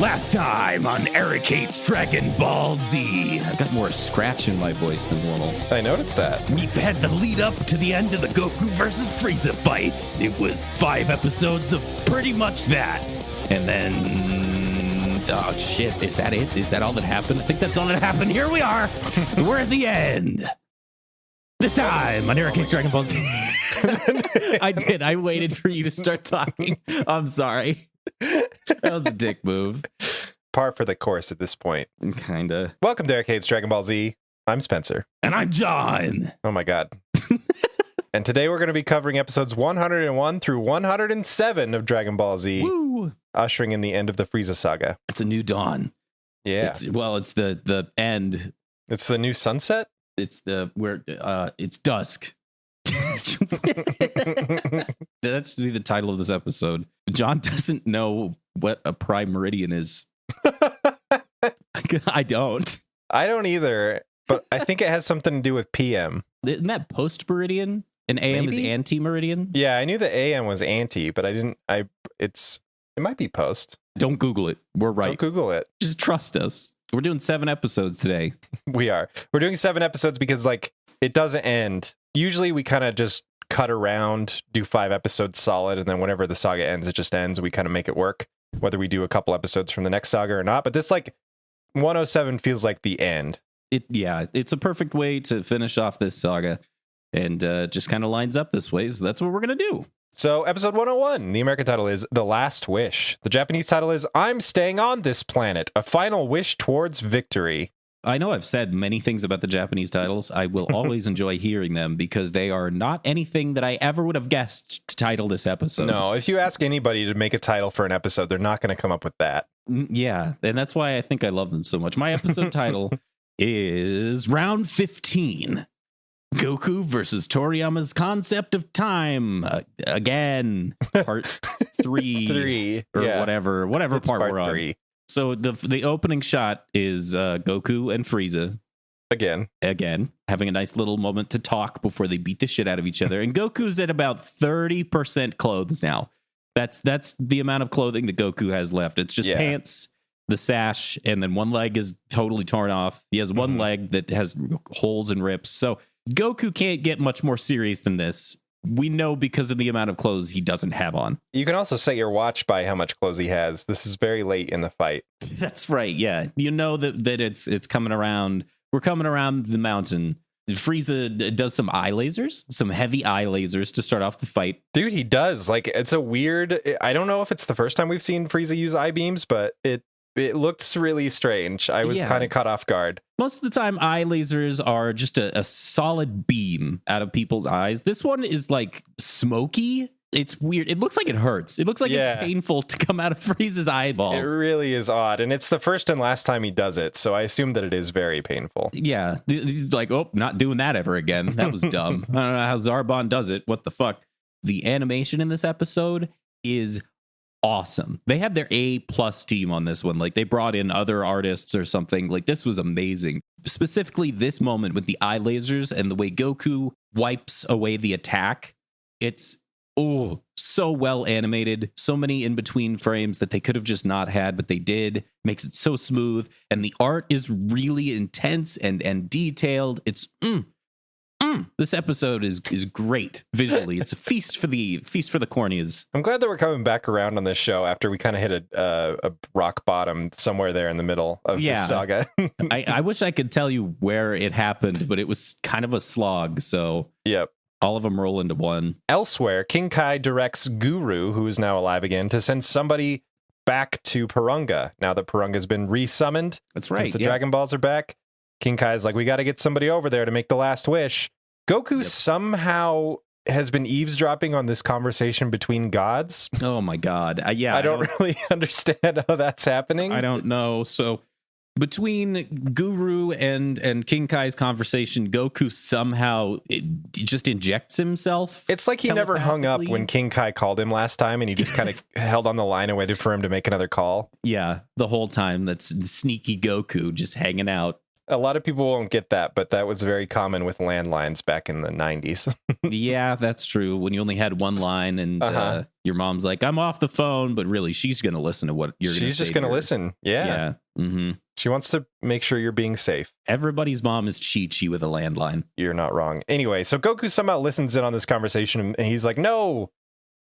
Last time on Eric Hates Dragon Ball Z. I've got more scratch in my voice than normal. I noticed that. We've had the lead up to the end of the Goku versus Frieza fights. It was 5 episodes of pretty much that. And then, oh shit, is that it? Is that all that happened? I think that's all that happened. Here we are. We're at the end. This time on Eric Hates Dragon Ball Z. I did. I waited for you to start talking. I'm sorry. That was a dick move. Par for the course at this point. Kinda. Welcome to Eric Hates Dragon Ball Z. I'm Spencer. And I'm John. Oh my god. And today we're going to be covering episodes 101 through 107 of Dragon Ball Z. Woo! Ushering in the end of the Frieza saga. It's a new dawn. Yeah. It's the end. It's the new sunset? It's dusk. That should be the title of this episode. John doesn't know what a prime meridian is. I don't. I don't either, but I think it has something to do with PM. Isn't that post meridian? And AM Maybe? is anti meridian? Yeah, I knew the AM was anti, but it might be post. Don't Google it. We're right. Don't Google it. Just trust us. We're doing 7 episodes today. We're doing 7 episodes because it doesn't end. Usually we kind of just cut around, do 5 episodes solid, and then whenever the saga ends, it just ends. We kind of make it work, whether we do a couple episodes from the next saga or not. But this 107 feels like the end. It's a perfect way to finish off this saga, and just kind of lines up this way. So that's what we're gonna do. So episode 101, the American title is The Last Wish. The Japanese title is I'm Staying on This Planet, a final wish towards victory. I know I've said many things about the Japanese titles. I will always enjoy hearing them because they are not anything that I ever would have guessed to title this episode. No, if you ask anybody to make a title for an episode, they're not going to come up with that. Yeah, and that's why I think I love them so much. My episode title is Round 15. Goku versus Toriyama's Concept of Time. Again, part 3. Or yeah. whatever It's part we're on. 3. So the opening shot is Goku and Frieza Again, having a nice little moment to talk before they beat the shit out of each other. And Goku's at about 30% clothes now. That's the amount of clothing that Goku has left. It's just pants, the sash, and then one leg is totally torn off. He has one leg that has holes and rips. So Goku can't get much more serious than this. We know because of the amount of clothes he doesn't have on. you can also set your watch by how much clothes he has. This is very late in the fight. That's right. Yeah. You know that it's coming around. We're coming around the mountain. Frieza does some eye lasers, some heavy eye lasers to start off the fight. Dude, he does. It's a weird... I don't know if it's the first time we've seen Frieza use eye beams, but it looks really strange. I was kind of caught off guard. Most of the time, eye lasers are just a solid beam out of people's eyes. This one is smoky. It's weird. It looks like it hurts. It looks like it's painful to come out of Frieza's eyeballs. It really is odd. And it's the first and last time he does it. So I assume that it is very painful. Yeah. He's like, oh, not doing that ever again. That was dumb. I don't know how Zarbon does it. What the fuck? The animation in this episode is awesome. They had their A+ team on this one. They brought in other artists or something. This was amazing. Specifically, this moment with the eye lasers and the way Goku wipes away the attack. It's so well animated. So many in between frames that they could have just not had, but they did. Makes it so smooth. And the art is really intense and detailed. It's This episode is great visually. It's a feast for the corneas. I'm glad that we're coming back around on this show after we kind of hit a rock bottom somewhere there in the middle of this saga. I wish I could tell you where it happened, but it was kind of a slog. So Yep. All of them roll into one. Elsewhere, King Kai directs Guru, who is now alive again, to send somebody back to Purunga. Now that Purunga's been resummoned, that's right. The Dragon Balls are back. King Kai's like, we got to get somebody over there to make the last wish. Goku somehow has been eavesdropping on this conversation between gods. Oh my god. I don't really understand how that's happening. I don't know. So between Guru and King Kai's conversation, Goku somehow just injects himself. It's like he never hung up when King Kai called him last time, and he just kind of held on the line and waited for him to make another call. Yeah, the whole time. That's sneaky Goku just hanging out. A lot of people won't get that, but that was very common with landlines back in the 90s. Yeah, that's true. When you only had one line and your mom's like, I'm off the phone, but really she's going to listen to what you're going to say. She's just going to listen. Yeah. Yeah. Mm-hmm. She wants to make sure you're being safe. Everybody's mom is Chi-Chi with a landline. You're not wrong. Anyway, so Goku somehow listens in on this conversation and he's like, no,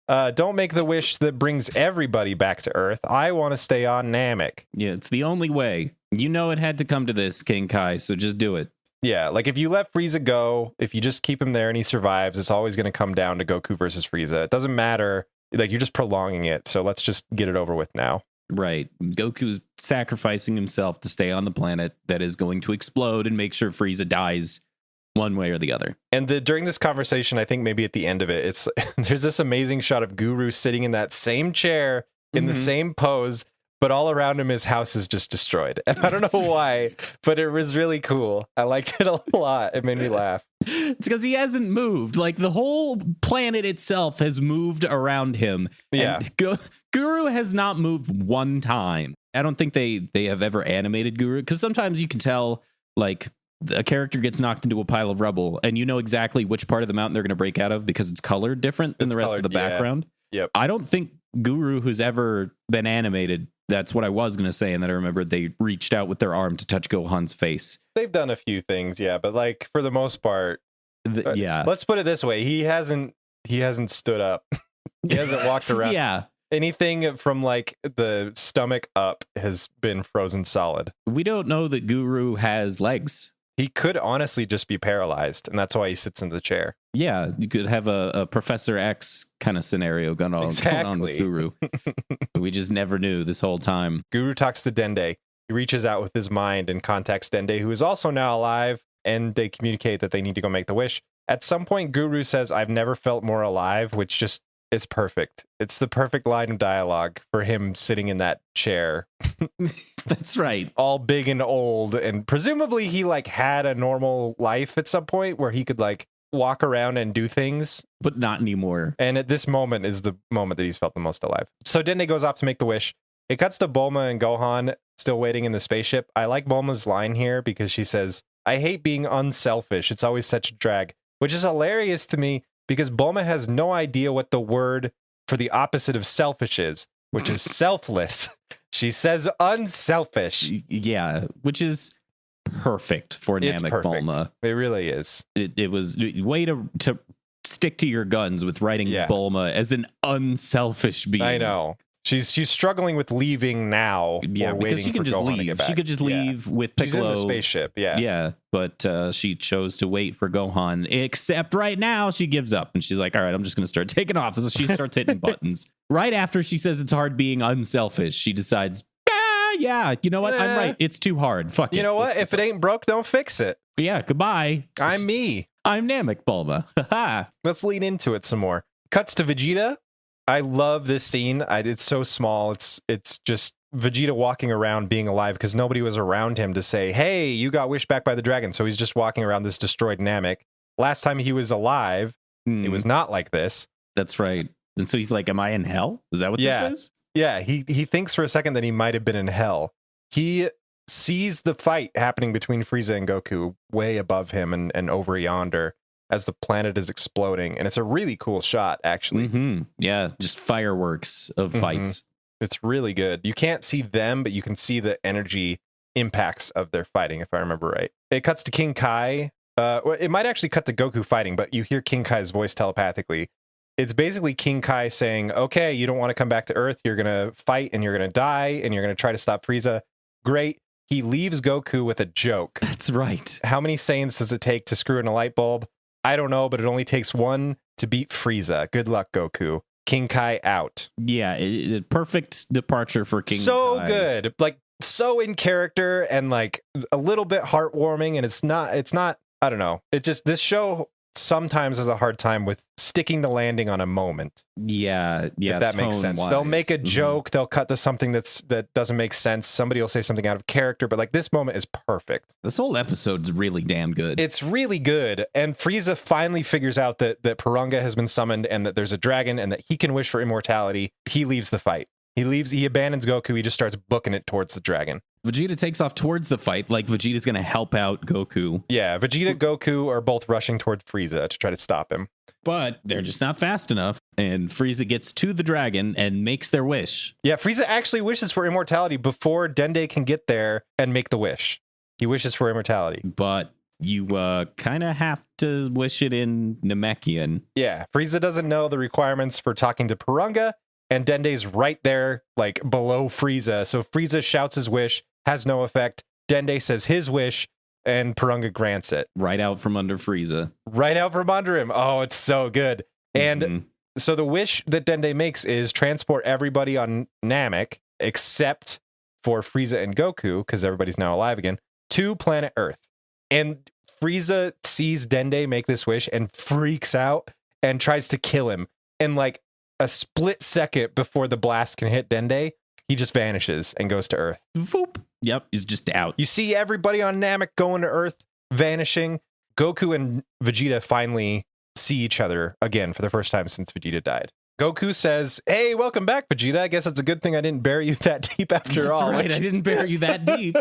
don't make the wish that brings everybody back to Earth. I want to stay on Namek. Yeah, it's the only way. You know it had to come to this, King Kai, so just do it. Yeah, like if you let Frieza go, if you just keep him there and he survives, it's always going to come down to Goku versus Frieza. It doesn't matter. Like, you're just prolonging it. So let's just get it over with now. Right. Goku's sacrificing himself to stay on the planet that is going to explode and make sure Frieza dies one way or the other. And during this conversation, I think maybe at the end of it, it's there's this amazing shot of Guru sitting in that same chair in the same pose, but all around him, his house is just destroyed. And I don't know why, but it was really cool. I liked it a lot. It made me laugh. It's because he hasn't moved. Like, the whole planet itself has moved around him. Yeah. Guru has not moved one time. I don't think they have ever animated Guru, because sometimes you can tell, like, a character gets knocked into a pile of rubble and you know exactly which part of the mountain they're going to break out of because it's colored different than the rest of the background. Yep. I don't think Guru, who's ever been animated, that's what I was going to say, and then I remembered they reached out with their arm to touch Gohan's face. They've done a few things, yeah, but like for the most part, yeah. Let's put it this way: he hasn't stood up. He hasn't walked around. Yeah. Anything from like the stomach up has been frozen solid. We don't know that Guru has legs. He could honestly just be paralyzed, and that's why he sits in the chair. Yeah, you could have a Professor X kind of scenario going on with Guru. We just never knew this whole time. Guru talks to Dende. He reaches out with his mind and contacts Dende, who is also now alive, and they communicate that they need to go make the wish. At some point, Guru says, "I've never felt more alive," which just is perfect. It's the perfect line of dialogue for him sitting in that chair. That's right. All big and old, and presumably he like had a normal life at some point where he could like walk around and do things, but not anymore. And at this moment is the moment that he's felt the most alive. So Dende goes off to make the wish. It cuts to Bulma and Gohan still waiting in the spaceship. I like Bulma's line here because she says, "I hate being unselfish. It's always such a drag," which is hilarious to me because Bulma has no idea what the word for the opposite of selfish is, which is selfless. She says unselfish. Yeah, which is perfect for Namek Bulma. It really is. It was way to stick to your guns with writing Bulma as an unselfish being. I know. She's struggling with leaving now. Yeah, because she can just leave. She could just leave with Piccolo. She's in the spaceship, Yeah, but she chose to wait for Gohan. Except right now, she gives up. And she's like, all right, I'm just going to start taking off. So she starts hitting buttons. Right after she says it's hard being unselfish, she decides, yeah, you know what? I'm right. It's too hard. Fuck it. You know what? If it ain't broke, don't fix it. But yeah, goodbye. I'm me. I'm Namek Bulma. Let's lean into it some more. Cuts to Vegeta. I love this scene. It's so small. It's just Vegeta walking around being alive because nobody was around him to say, hey, you got wished back by the dragon. So he's just walking around this destroyed Namek. Last time he was alive, it was not like this. That's right. And so he's like, am I in hell? Is that what this is? Yeah, he thinks for a second that he might have been in hell. He sees the fight happening between Frieza and Goku way above him and over yonder as the planet is exploding. And it's a really cool shot, actually. Mm-hmm. Yeah, just fireworks of fights. It's really good. You can't see them, but you can see the energy impacts of their fighting, if I remember right. It cuts to King Kai. It might actually cut to Goku fighting, but you hear King Kai's voice telepathically. It's basically King Kai saying, okay, you don't want to come back to Earth. You're going to fight and you're going to die and you're going to try to stop Frieza. Great. He leaves Goku with a joke. That's right. How many Saiyans does it take to screw in a light bulb? I don't know, but it only takes one to beat Frieza. Good luck, Goku. King Kai out. Yeah, perfect departure for King Kai. So good. Like, so in character and like a little bit heartwarming. And it's not, I don't know. It just, this show sometimes has a hard time with sticking the landing on a moment. Yeah. If that makes sense. Wise. They'll make a joke. They'll cut to something that doesn't make sense. Somebody will say something out of character, but like this moment is perfect. This whole episode's really damn good. It's really good. And Frieza finally figures out that Purunga has been summoned and that there's a dragon and that he can wish for immortality. He leaves the fight. He abandons Goku. He just starts booking it towards the dragon. Vegeta takes off towards the fight, like Vegeta's going to help out Goku. Yeah, Vegeta, Goku are both rushing towards Frieza to try to stop him. But they're just not fast enough. And Frieza gets to the dragon and makes their wish. Yeah, Frieza actually wishes for immortality before Dende can get there and make the wish. He wishes for immortality. But you kind of have to wish it in Namekian. Yeah, Frieza doesn't know the requirements for talking to Purunga, and Dende's right there, like below Frieza. So Frieza shouts his wish, has no effect. Dende says his wish, and Purunga grants it. Right out from under Frieza. Right out from under him. Oh, it's so good. And so the wish that Dende makes is transport everybody on Namek, except for Frieza and Goku, because everybody's now alive again, to planet Earth. And Frieza sees Dende make this wish and freaks out and tries to kill him. And like a split second before the blast can hit Dende, he just vanishes and goes to Earth. Voop. Yep, he's just out. You see everybody on Namek going to Earth, vanishing. Goku and Vegeta finally see each other again for the first time since Vegeta died. Goku says, "Hey, welcome back, Vegeta. I guess it's a good thing I didn't bury you that deep after That's all." right, I didn't bury you that deep.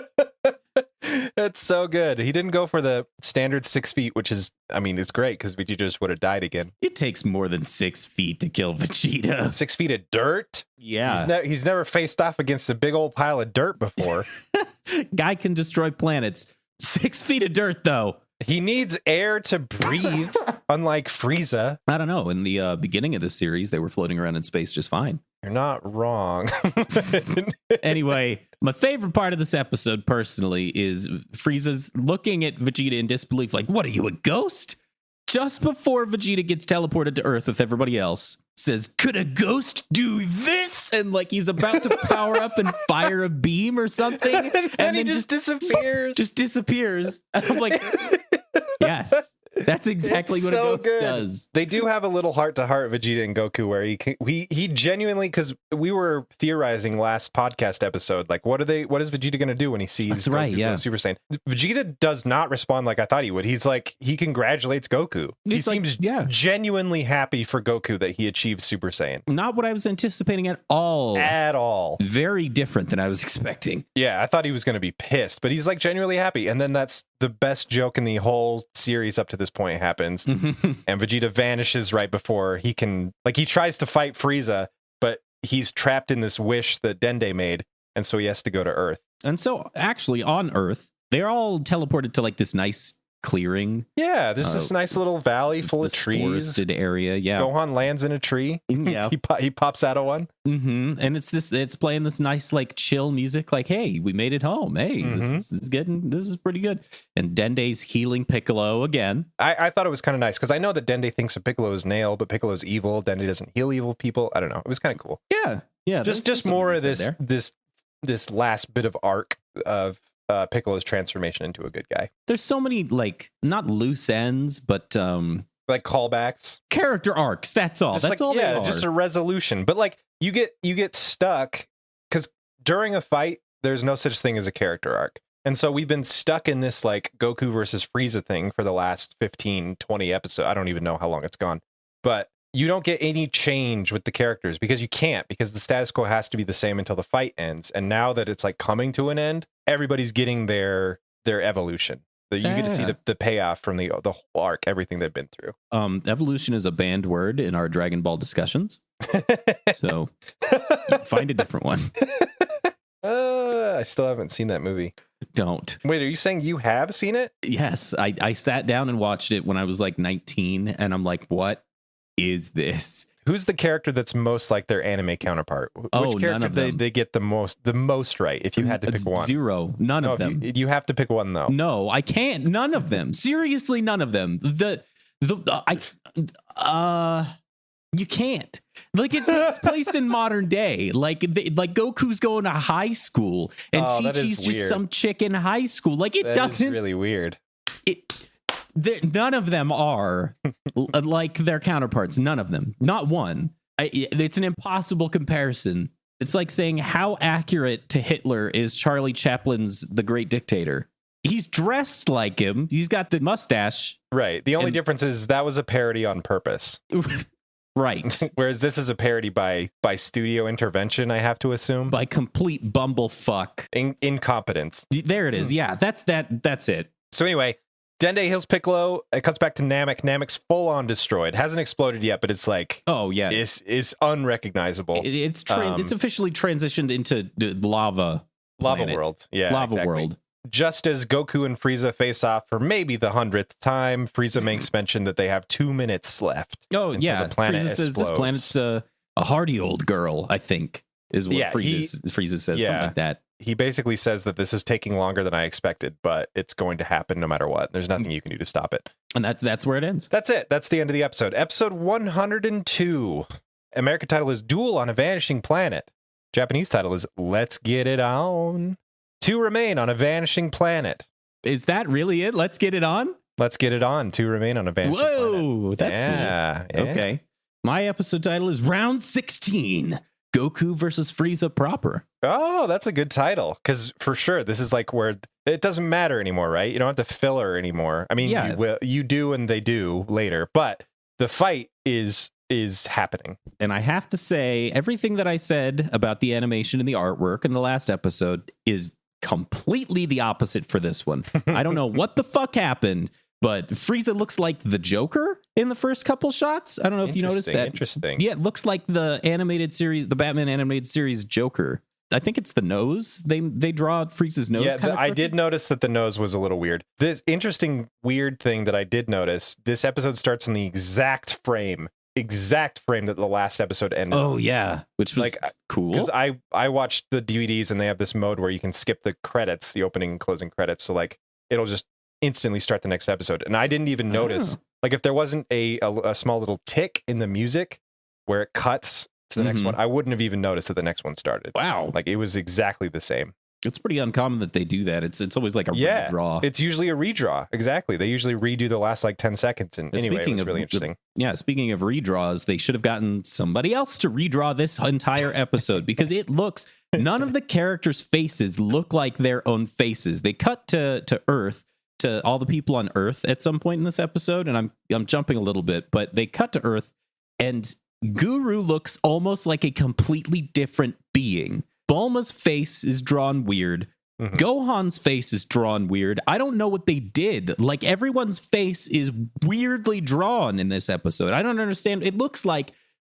That's so good. He didn't go for the standard 6 feet, which is, I mean, it's great because Vegeta just would have died again. It takes more than 6 feet to kill Vegeta. 6 feet of dirt? Yeah. He's never faced off against a big old pile of dirt before. Guy can destroy planets. 6 feet of dirt, though. He needs air to breathe, unlike Frieza. I don't know. In the beginning of the series, they were floating around in space just fine. You're not wrong. Anyway, my favorite part of this episode, personally, is Frieza's looking at Vegeta in disbelief, like, what are you, a ghost? Just before Vegeta gets teleported to Earth with everybody else, says, could a ghost do this? And like he's about to power up and fire a beam or something. And then he just disappears. Just disappears. I'm like, yes. That's exactly what a ghost does. They do have a little heart-to-heart, Vegeta and Goku, where he genuinely, because we were theorizing last podcast episode, like what is Vegeta going to do when he sees Goku go Super Saiyan? Vegeta does not respond like I thought he would. He's like, he congratulates Goku. He seems genuinely happy for Goku that he achieved Super Saiyan. Not what I was anticipating at all. At all. Very different than I was expecting. Yeah, I thought he was going to be pissed, but he's like genuinely happy. And then that's the best joke in the whole series up to this point happens. And Vegeta vanishes right before he can, like, he tries to fight Frieza, but he's trapped in this wish that Dende made, and so he has to go to Earth. And so actually on Earth, they're all teleported to like this nice clearing. Yeah, there's this nice little valley full of trees. Forested area, yeah. Gohan lands in a tree. Yeah. he pops out of one. And it's playing this nice like chill music, like, hey, we made it home. Hey, this is pretty good. And Dende's healing Piccolo again. I thought it was kind of nice because I know that Dende thinks of Piccolo as Nail, but Piccolo's evil. Dende doesn't heal evil people. I don't know. It was kind of cool. Yeah. Just more of this last bit of arc of Piccolo's transformation into a good guy. There's so many like not loose ends, but like callbacks, character arcs. That's all. That's all. Yeah, just a resolution. But like you get stuck because during a fight, there's no such thing as a character arc. And so we've been stuck in this like Goku versus Frieza thing for the last 15, 20 episodes. I don't even know how long it's gone. But you don't get any change with the characters because you can't, because the status quo has to be the same until the fight ends. And now that it's like coming to an end, everybody's getting their evolution. You get to see the payoff from the whole arc, everything they've been through. Evolution is a banned word in our Dragon Ball discussions. So find a different one. I still haven't seen that movie. Don't. Wait, are you saying you have seen it? Yes. I sat down and watched it when I was like 19 and I'm like, what is this? Who's the character that's most like their anime counterpart? Which character none of them. They get the most right if you had to pick one? Zero. None of them. You have to pick one though. No, I can't. None of them. Seriously, none of them. You can't. Like it takes place in modern day. Like Goku's going to high school and Chi-Chi's just some chick in high school. Like it doesn't. Is really weird. None of them are like their counterparts. None of them. Not one. It's an impossible comparison. It's like saying how accurate to Hitler is Charlie Chaplin's The Great Dictator. He's dressed like him. He's got the mustache. Right. The only difference is that was a parody on purpose. Right. Whereas this is a parody by studio intervention, I have to assume. By complete bumblefuck. Incompetence. There it is. Yeah, that's it. So anyway, Dende heals Piccolo. It cuts back to Namek. Namek's full on destroyed. Hasn't exploded yet, but it's like, oh yeah, it's unrecognizable. It's officially transitioned into the lava world. Yeah, lava exactly. world. Just as Goku and Frieza face off for maybe the 100th time, Frieza makes mention that they have 2 minutes left. Oh yeah, the planet Frieza says this planet's a hardy old girl, I think, is what Frieza says, something like that. He basically says that this is taking longer than I expected, but it's going to happen no matter what. There's nothing you can do to stop it. And that's where it ends. That's it. That's the end of the episode. Episode 102. American title is Duel on a Vanishing Planet. Japanese title is Let's Get It On. 2 remain on a vanishing planet. Is that really it? Let's get it on? Let's get it on. 2 remain on a vanishing planet. Whoa, that's cool. Yeah. Okay. My episode title is Round 16. Goku versus Frieza proper. Oh, that's a good title. Because for sure, this is like where it doesn't matter anymore, right? You don't have to filler anymore. I mean, you do and they do later, but the fight is happening. And I have to say, everything that I said about the animation and the artwork in the last episode is completely the opposite for this one. I don't know what the fuck happened, but Frieza looks like the Joker in the first couple shots. I don't know if you noticed that. Interesting. Yeah, it looks like the animated series, the Batman animated series Joker. I think it's the nose. They draw Frieza's nose. Yeah, I did notice that the nose was a little weird. This interesting weird thing that I did notice, this episode starts in the exact frame that the last episode ended. Oh yeah, which was like cool. Because I watched the DVDs and they have this mode where you can skip the credits, the opening and closing credits. So like it'll just instantly start the next episode. And I didn't even notice, like if there wasn't a small little tick in the music where it cuts to the next one, I wouldn't have even noticed that the next one started. Wow, like it was exactly the same. It's pretty uncommon that they do that. It's always like a redraw. It's usually a redraw. Exactly. They usually redo the last like 10 seconds. And anyway, it was really interesting. Speaking of redraws, they should have gotten somebody else to redraw this entire episode because it looks, none of the characters' faces look like their own faces. They cut to Earth, to all the people on Earth at some point in this episode, and I'm jumping a little bit, but they cut to Earth and Guru looks almost like a completely different being. Bulma's face is drawn weird. Gohan's face is drawn weird. I don't know what they did. Like everyone's face is weirdly drawn in this episode. I don't understand. It looks like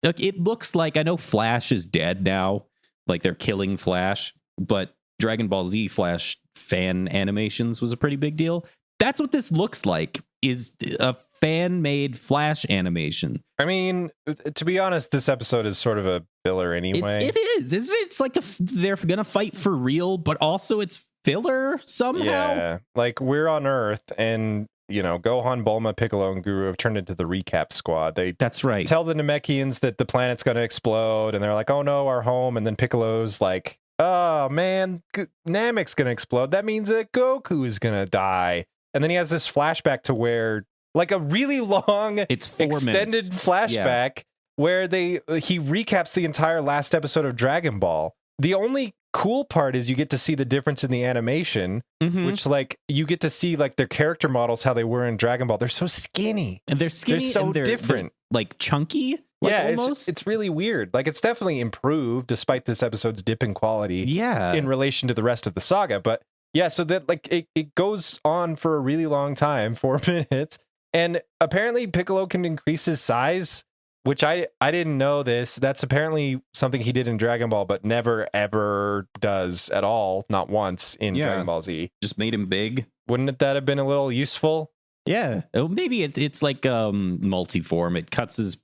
I know Flash is dead now. Like they're killing Flash, but Dragon Ball Z Flash fan animations was a pretty big deal. That's what this looks like, is a fan-made Flash animation. I mean, to be honest, this episode is sort of a filler anyway. It is, isn't it? It's like they're gonna fight for real, but also it's filler somehow. Yeah, like we're on Earth, and Gohan, Bulma, Piccolo, and Guru have turned into the recap squad. That's right. Tell the Namekians that the planet's gonna explode, and they're like, "Oh no, our home!" And then Piccolo's like, "Oh man, Namek's gonna explode. That means that Goku is gonna die." And then he has this flashback to where, like a really long, it's 4 extended minutes. flashback where he recaps the entire last episode of Dragon Ball. The only cool part is you get to see the difference in the animation, which like you get to see like their character models, how they were in Dragon Ball. They're so skinny. And they're skinny. They're so different. They're, like chunky. Like, yeah, almost. It's really weird. Like it's definitely improved despite this episode's dip in quality. Yeah. In relation to the rest of the saga. But yeah, so that like it goes on for a really long time, 4 minutes. And apparently Piccolo can increase his size, which I didn't know this. That's apparently something he did in Dragon Ball, but never ever does at all. Not once in Dragon Ball Z. Just made him big. Wouldn't that have been a little useful? Yeah. Oh, maybe it's like multiform.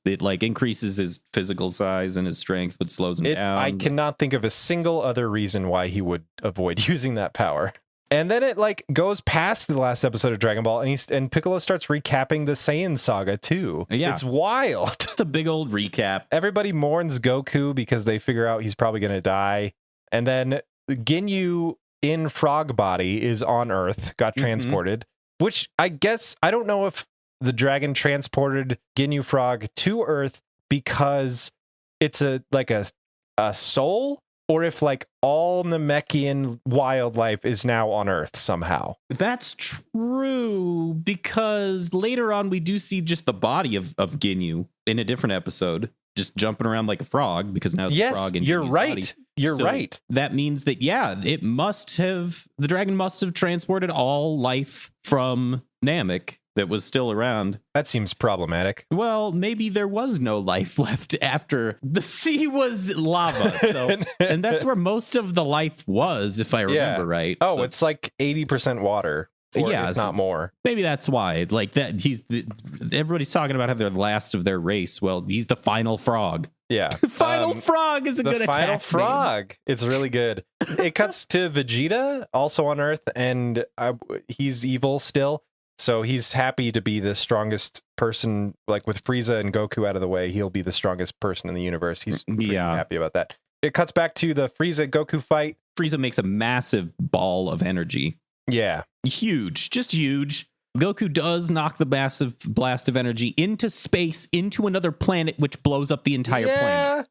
It like increases his physical size and his strength, but slows him down. I cannot think of a single other reason why he would avoid using that power. And then it like goes past the last episode of Dragon Ball, and Piccolo starts recapping the Saiyan saga too. Yeah, it's wild. Just a big old recap. Everybody mourns Goku because they figure out he's probably going to die, and then Ginyu in frog body is on Earth, got transported. Which I guess I don't know if the dragon transported Ginyu frog to Earth because it's a soul or if like all Namekian wildlife is now on Earth somehow. That's true, because later on we do see just the body of Ginyu in a different episode, just jumping around like a frog, because now it's a frog in you're Ginyu's right. body. You're So right. That means that, the dragon must have transported all life from Namek that was still around. That seems problematic. Well, maybe there was no life left after the sea was lava. So, and that's where most of the life was, if I remember right. Oh, So it's like 80% water. Or Yeah, if not more. maybe that's why. Like that, everybody's talking about how they're the last of their race. Well, he's the final frog. Yeah. Final frog is a good attack. The final name. frog. It's really good. It cuts to Vegeta, also on Earth, and he's evil still. So he's happy to be the strongest person. Like with Frieza and Goku out of the way, he'll be the strongest person in the universe. He's pretty happy about that. It cuts back to the Frieza Goku fight. Frieza makes a massive ball of energy. Yeah. Huge, just huge. Goku does knock the massive blast of energy into space, into another planet, which blows up the entire planet.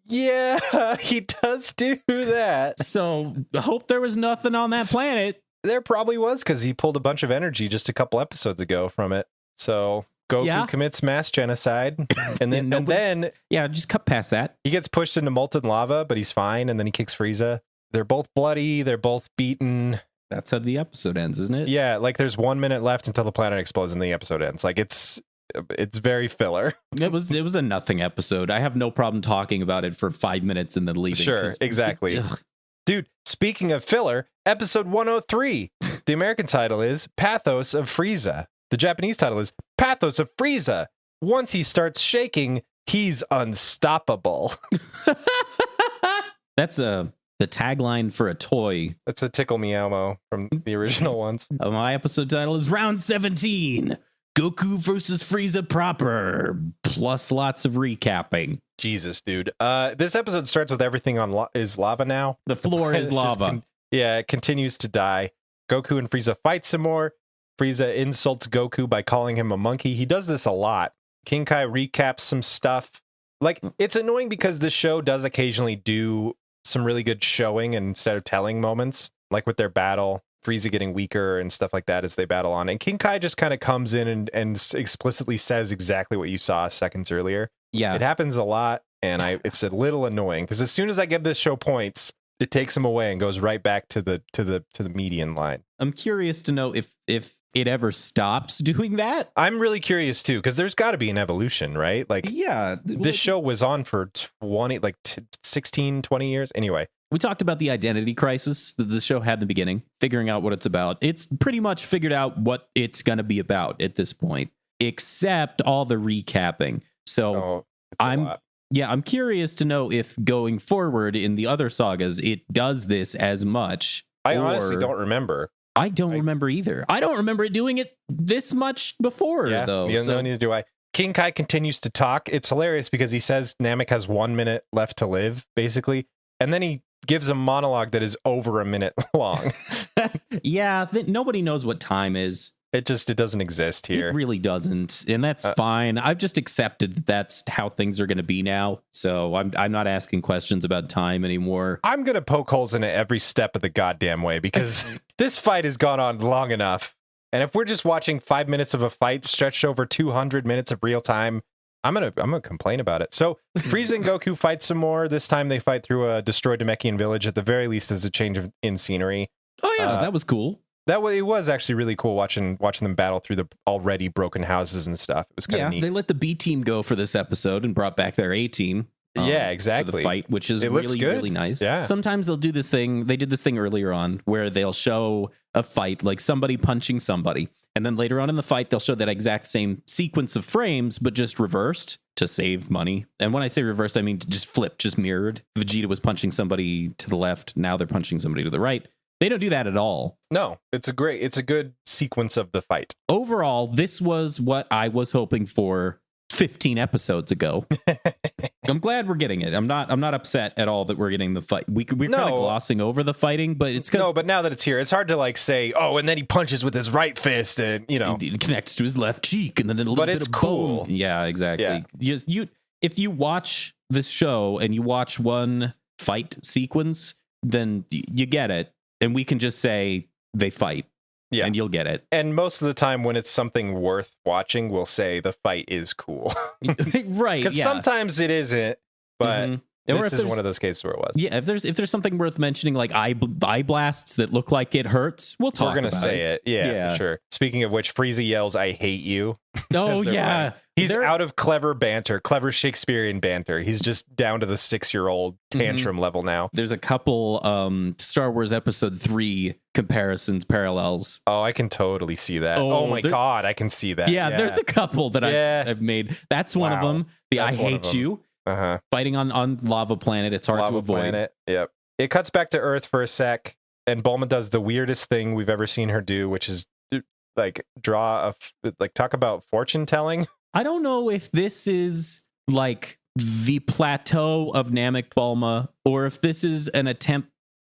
Yeah, he does do that. So I hope there was nothing on that planet. There probably was, because he pulled a bunch of energy just a couple episodes ago from it. So Goku commits mass genocide, and then just cut past that. He gets pushed into molten lava, but he's fine, and then he kicks Frieza. They're both bloody. They're both beaten. That's how the episode ends, isn't it? Yeah, like there's 1 minute left until the planet explodes and the episode ends. Like it's very filler. It was a nothing episode. I have no problem talking about it for 5 minutes and then leaving. Sure, exactly. Dude, speaking of filler, episode 103. The American title is Pathos of Frieza. The Japanese title is Pathos of Frieza. Once he starts shaking, he's unstoppable. That's the tagline for a toy. That's a Tickle Me Elmo from the original ones. My episode title is Round 17. Goku versus Frieza proper, plus lots of recapping. Jesus, dude. This episode starts with everything on is lava now. The floor is lava. It continues to die. Goku and Frieza fight some more. Frieza insults Goku by calling him a monkey. He does this a lot. King Kai recaps some stuff. Like, it's annoying because the show does occasionally do some really good showing instead of telling moments, like with their battle, Frieza getting weaker and stuff like that as they battle on. And King Kai just kind of comes in and explicitly says exactly what you saw seconds earlier. Yeah. It happens a lot, and it's a little annoying because as soon as I give this show points, it takes him away and goes right back to the median line. I'm curious to know if it ever stops doing that. I'm really curious too, because there's got to be an evolution, right? Like, yeah, this show was on for 16, 20 years. Anyway, we talked about the identity crisis that the show had in the beginning, figuring out what it's about. It's pretty much figured out what it's going to be about at this point, except all the recapping. So I'm curious to know if going forward in the other sagas, it does this as much. I honestly don't remember. I don't remember either. I don't remember it doing it this much before, though. No, neither do I. King Kai continues to talk. It's hilarious because he says Namek has 1 minute left to live, basically. And then he gives a monologue that is over a minute long. Nobody knows what time is. It doesn't exist here. It really doesn't. And that's fine. I've just accepted that that's how things are going to be now. So I'm not asking questions about time anymore. I'm going to poke holes in it every step of the goddamn way because this fight has gone on long enough. And if we're just watching 5 minutes of a fight stretched over 200 minutes of real time, I'm gonna complain about it. So Frieza and Goku fight some more. This time they fight through a destroyed Namekian village. At the very least, there's a change in scenery. Oh yeah, that was cool. It was actually really cool watching them battle through the already broken houses and stuff. It was kind of neat. They let the B team go for this episode and brought back their A team. Exactly. For the fight, which is really nice. Yeah. Sometimes they'll do this thing. They did this thing earlier on where they'll show a fight, like somebody punching somebody. And then later on in the fight, they'll show that exact same sequence of frames, but just reversed to save money. And when I say reversed, I mean just flipped, just mirrored. Vegeta was punching somebody to the left. Now they're punching somebody to the right. They don't do that at all. No, it's a good sequence of the fight. Overall, this was what I was hoping for 15 episodes ago. I'm glad we're getting it. I'm not upset at all that we're getting the fight. We're kind of glossing over the fighting, but it's because but now that it's here, it's hard to like say, oh, and then he punches with his right fist, and it connects to his left cheek, and then a little bit of cool. Bone. Yeah, exactly. Yeah. If you watch this show and you watch one fight sequence, then you get it. And we can just say they fight. Yeah. And you'll get it. And most of the time when it's something worth watching, we'll say the fight is cool. Right. Because sometimes it isn't, but this is one of those cases where it was. Yeah, if there's something worth mentioning, like eye blasts that look like it hurts, we'll talk about it. We're going to say it. Yeah, for sure. Speaking of which, Frieza yells, "I hate you." Oh, yeah. He's out of clever Shakespearean banter. He's just down to the 6-year-old tantrum level now. There's a couple Star Wars Episode 3 comparisons, parallels. Oh, I can totally see that. Oh my God, I can see that. Yeah, there's a couple that I've made. That's one of them. I hate you. Fighting on Lava Planet. It's hard to avoid. Planet. Yep. It cuts back to Earth for a sec, and Bulma does the weirdest thing we've ever seen her do, which is like talk about fortune telling. I don't know if this is like the plateau of Namek Bulma, or if this is an attempt.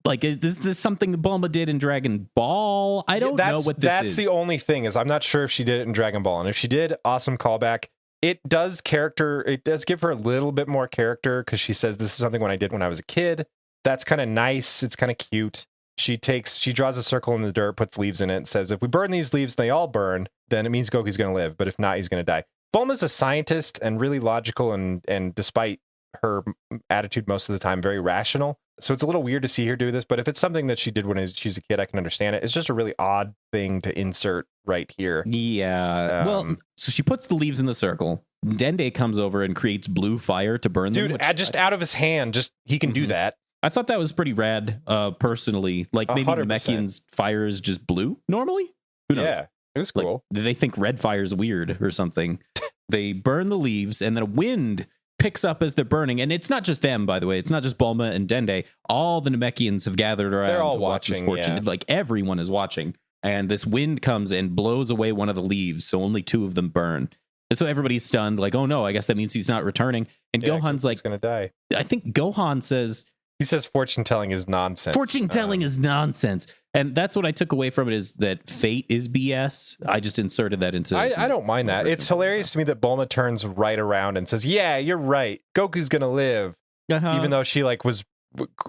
Like, is this something that Bulma did in Dragon Ball? I don't know what this is. That's the only thing, is I'm not sure if she did it in Dragon Ball, and if she did, awesome callback. It does give her a little bit more character, because she says this is something I did when I was a kid. That's kind of nice. It's kind of cute. She draws a circle in the dirt, puts leaves in it, and says, if we burn these leaves, they all burn, then it means Goku's going to live. But if not, he's going to die. Bulma's a scientist and really logical, and despite her attitude most of the time, very rational. So it's a little weird to see her do this, but if it's something that she did when she's a kid, I can understand it. It's just a really odd thing to insert right here. Yeah. Well, so she puts the leaves in the circle. Dende comes over and creates blue fire to burn them. Dude, just out of his hand, he can do that. I thought that was pretty rad, personally. Like, maybe 100%. Namekian's fire is just blue normally? Who knows? Yeah, it was cool. Like, they think red fire is weird or something. They burn the leaves, and then a wind picks up as they're burning. And it's not just them, by the way. It's not just Bulma and Dende. All the Namekians have gathered around They're all to watch this fortune. Yeah. Like, everyone is watching. And this wind comes and blows away one of the leaves, so only 2 of them burn. And so everybody's stunned, like, oh no, I guess that means he's not returning. And Gohan's like, going to die. I think Gohan says, he says fortune telling is nonsense. Fortune telling is nonsense. And that's what I took away from it, is that fate is BS. I just inserted that into... I don't mind that. It's hilarious to me that Bulma turns right around and says, yeah, you're right. Goku's going to live. Even though she was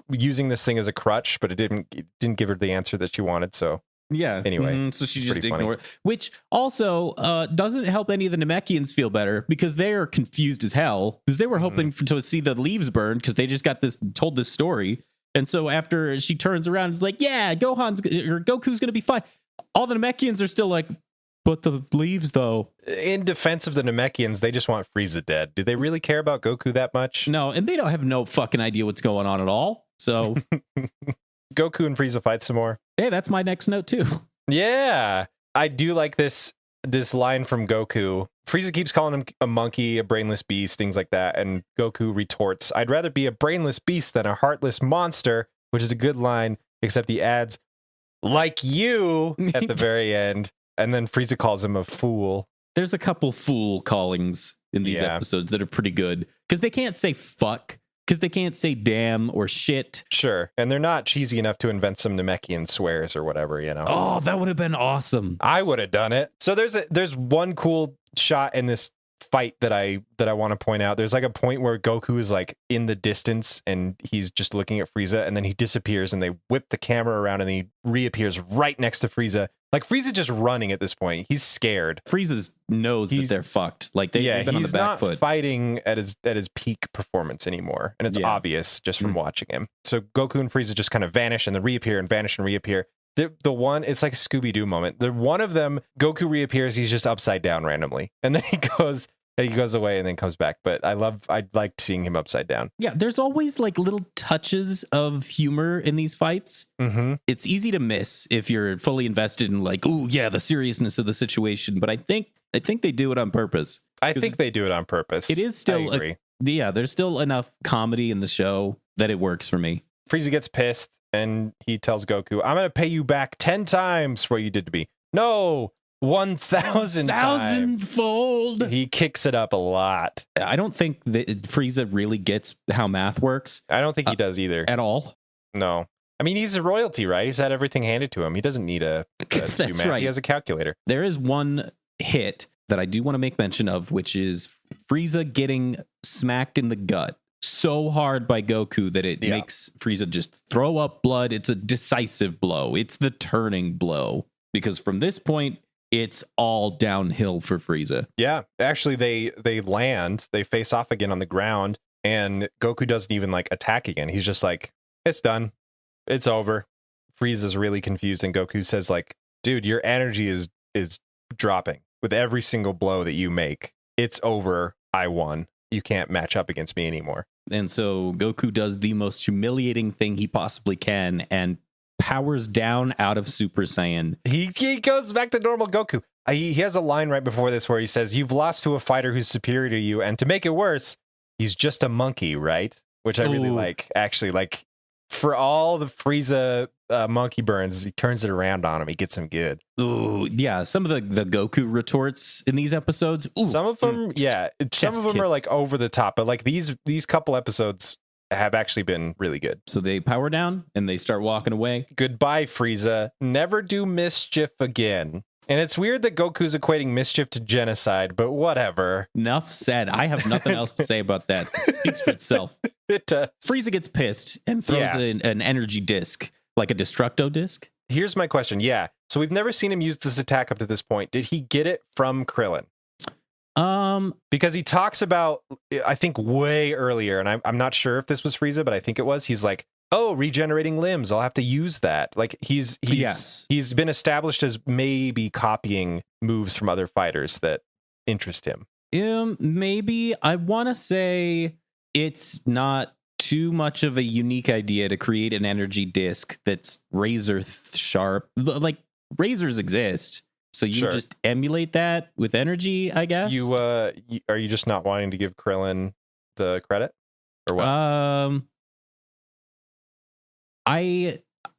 using this thing as a crutch, but it didn't give her the answer that she wanted. So yeah. Anyway. So she just ignored it. Which also doesn't help any of the Namekians feel better, because they are confused as hell, because they were hoping to see the leaves burned, because they just got told this story. And so after she turns around, it's like, yeah, Goku's going to be fine. All the Namekians are still like, but the leaves, though. In defense of the Namekians, they just want Frieza dead. Do they really care about Goku that much? No, and they don't have no fucking idea what's going on at all. So Goku and Frieza fight some more. Hey, that's my next note too. Yeah, I do like this line from Goku. Frieza keeps calling him a monkey, a brainless beast, things like that. And Goku retorts, I'd rather be a brainless beast than a heartless monster, which is a good line, except he adds, like you, at the very end. And then Frieza calls him a fool. There's a couple fool callings in these episodes that are pretty good, because they can't say fuck, because they can't say damn or shit. Sure. And they're not cheesy enough to invent some Namekian swears or whatever, you know? Oh, that would have been awesome. I would have done it. So there's one cool shot in this fight that I want to point out. There's like a point where Goku is like in the distance and he's just looking at Frieza, and then he disappears, and they whip the camera around and he reappears right next to Frieza. Like, Frieza just running at this point. He's scared. Frieza knows that they're fucked. Like, they've been on the back foot. He's not fighting at his peak performance anymore, and it's obvious just from watching him. So Goku and Frieza just kind of vanish and then reappear and vanish and reappear. The one, it's like a Scooby-Doo moment. The one of them, Goku reappears, he's just upside down randomly, and then he goes away and then comes back. But I liked seeing him upside down. Yeah, there's always like little touches of humor in these fights. Mm-hmm. It's easy to miss if you're fully invested in like, oh yeah, the seriousness of the situation. But I think they do it on purpose. I think they do it on purpose. It is still there's still enough comedy in the show that it works for me. Frieza gets pissed and he tells Goku, I'm going to pay you back 10 times for what you did to me. No, 1,000 times. Fold. He kicks it up a lot. I don't think that Frieza really gets how math works. I don't think he does either. At all. No. I mean, he's a royalty, right? He's had everything handed to him. He doesn't need a That's math. right. He has a calculator. There is one hit that I do want to make mention of, which is Frieza getting smacked in the gut so hard by Goku that it makes Frieza just throw up blood. It's a decisive blow. It's the turning blow, because from this point, it's all downhill for Frieza. Yeah, actually, they land, they face off again on the ground, and Goku doesn't even like attack again. He's just like, it's done, it's over. Frieza's really confused, and Goku says like, dude, your energy is dropping with every single blow that you make. It's over. I won. You can't match up against me anymore. And so Goku does the most humiliating thing he possibly can and powers down out of Super Saiyan. He goes back to normal Goku. He has a line right before this where he says, you've lost to a fighter who's superior to you, and to make it worse, he's just a monkey, right? Which I really like. Actually, like, for all the Frieza monkey burns, he turns it around on him. He gets him good. Ooh, yeah. Some of the Goku retorts in these episodes. Ooh, some of them, some of them are like over the top, but like these couple episodes have actually been really good. So they power down and they start walking away. Goodbye, Frieza. Never do mischief again. And it's weird that Goku's equating mischief to genocide, but whatever. Enough said. I have nothing else to say about that. It speaks for itself. It does. Frieza gets pissed and throws an energy disc, like a Destructo disc. Here's my question. Yeah. So we've never seen him use this attack up to this point. Did he get it from Krillin? Because he talks about, I think way earlier, and I'm not sure if this was Frieza, but I think it was. He's like, oh, regenerating limbs, I'll have to use that. Like he's been established as maybe copying moves from other fighters that interest him. Maybe. I want to say it's not too much of a unique idea to create an energy disc that's razor sharp. Like razors exist, so you just emulate that with energy, I guess. You are you just not wanting to give Krillin the credit, or what?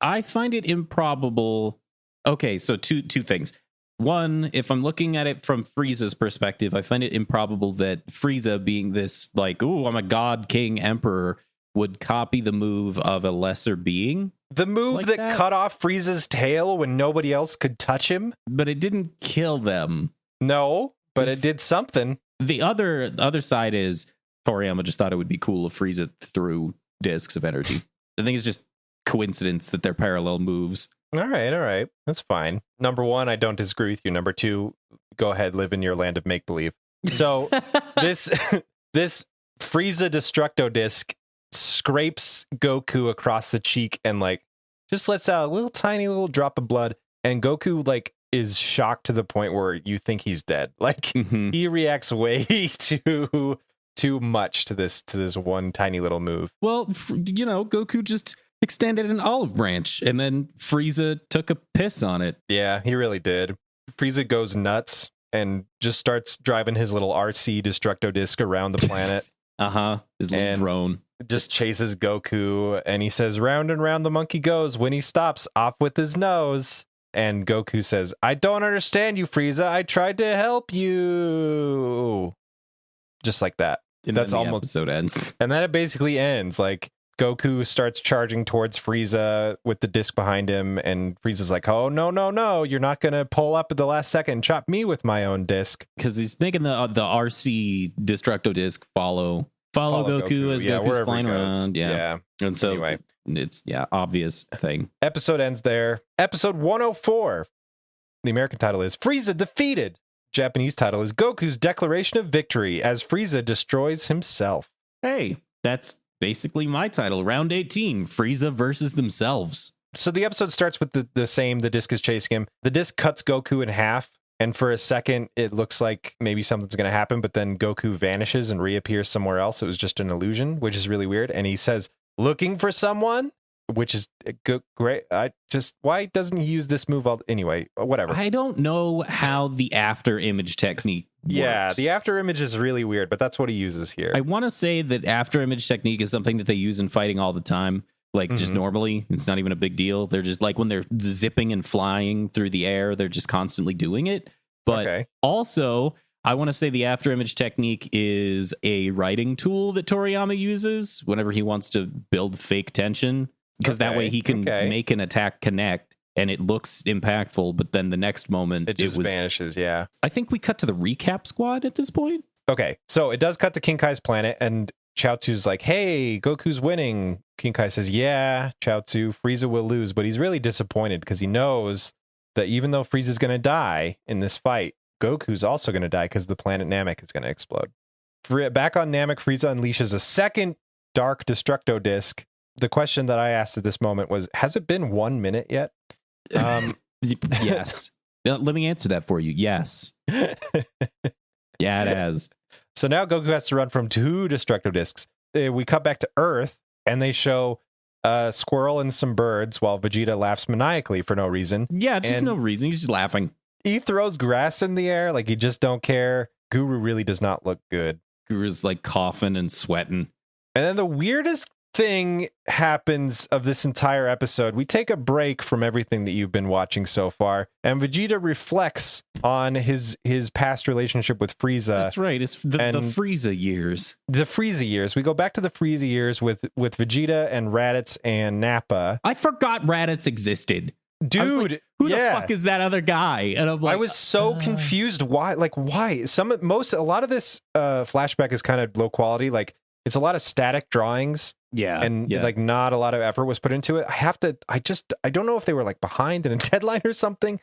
I find it improbable. Okay, so two things. One, if I'm looking at it from Frieza's perspective, I find it improbable that Frieza, being this like, ooh, I'm a god, king, emperor, would copy the move of a lesser being. The move like that cut off Frieza's tail when nobody else could touch him? But it didn't kill them. No, but it did something. The other side is Toriyama just thought it would be cool if Frieza threw discs of energy. I think it's just coincidence that they're parallel moves. All right. That's fine. Number one, I don't disagree with you. Number two, go ahead, live in your land of make-believe. So this Frieza Destructo disc scrapes Goku across the cheek and like just lets out a little tiny little drop of blood, and Goku like is shocked to the point where you think he's dead. Like he reacts way too much to this one tiny little move. Well, Goku just extended an olive branch and then Frieza took a piss on it. Yeah, he really did. Frieza goes nuts and just starts driving his little RC Destructo disc around the planet. His little drone. Just chases Goku, and he says, round and round the monkey goes. When he stops, off with his nose. And Goku says, I don't understand you, Frieza. I tried to help you. Just like that. And that's almost episode ends. And then it basically ends. Like Goku starts charging towards Frieza with the disc behind him, and Frieza's like, oh, no, you're not going to pull up at the last second and chop me with my own disc. Because he's making the RC Destructo disc follow Goku as Goku's flying around. Yeah. And so anyway, it's obvious thing. Episode ends there. Episode 104. The American title is Frieza Defeated. Japanese title is Goku's Declaration of Victory as Frieza destroys himself. Hey, that's basically my title. Round 18, Frieza versus themselves. So the episode starts with the same. The disc is chasing him. The disc cuts Goku in half. And for a second, it looks like maybe something's going to happen, but then Goku vanishes and reappears somewhere else. It was just an illusion, which is really weird. And he says, looking for someone, which is great. Why doesn't he use this move? Anyway, whatever. I don't know how the after image technique works. Yeah, the after image is really weird, but that's what he uses here. I want to say that after image technique is something that they use in fighting all the time. Like just normally, it's not even a big deal. They're just like when they're zipping and flying through the air, they're just constantly doing it. But also, I want to say the after image technique is a writing tool that Toriyama uses whenever he wants to build fake tension, because that way he can make an attack connect and it looks impactful. But then the next moment it just vanishes. Yeah, I think we cut to the recap squad at this point. Okay, so it does cut to King Kai's planet, and Chaozu's like, hey, Goku's winning. King Kai says, yeah, Chaozu, Frieza will lose, but he's really disappointed because he knows that even though Frieza's going to die in this fight, Goku's also going to die because the planet Namek is going to explode. Back on Namek, Frieza unleashes a second Dark Destructo disc. The question that I asked at this moment was, has it been 1 minute yet? Yes. Let me answer that for you. Yes. Yeah, it has. So now Goku has to run from 2 Destructo discs. We cut back to Earth, and they show a squirrel and some birds while Vegeta laughs maniacally for no reason. Yeah, just And no reason. He's just laughing. he throws grass in the air like he just don't care. Guru really does not look good. Guru's like coughing and sweating. And then the weirdest thing happens of this entire episode. We take a break from everything that you've been watching so far, and Vegeta reflects on his past relationship with Frieza. That's right. It's the Frieza years. The Frieza years. We go back to the Frieza years with Vegeta and Raditz and Nappa. I forgot Raditz existed. Dude, like, who the fuck is that other guy? And I'm like, I was so confused. Why? A lot of this flashback is kind of low quality. Like, it's a lot of static drawings. Like not a lot of effort was put into it. I don't know if they were like behind in a deadline or something.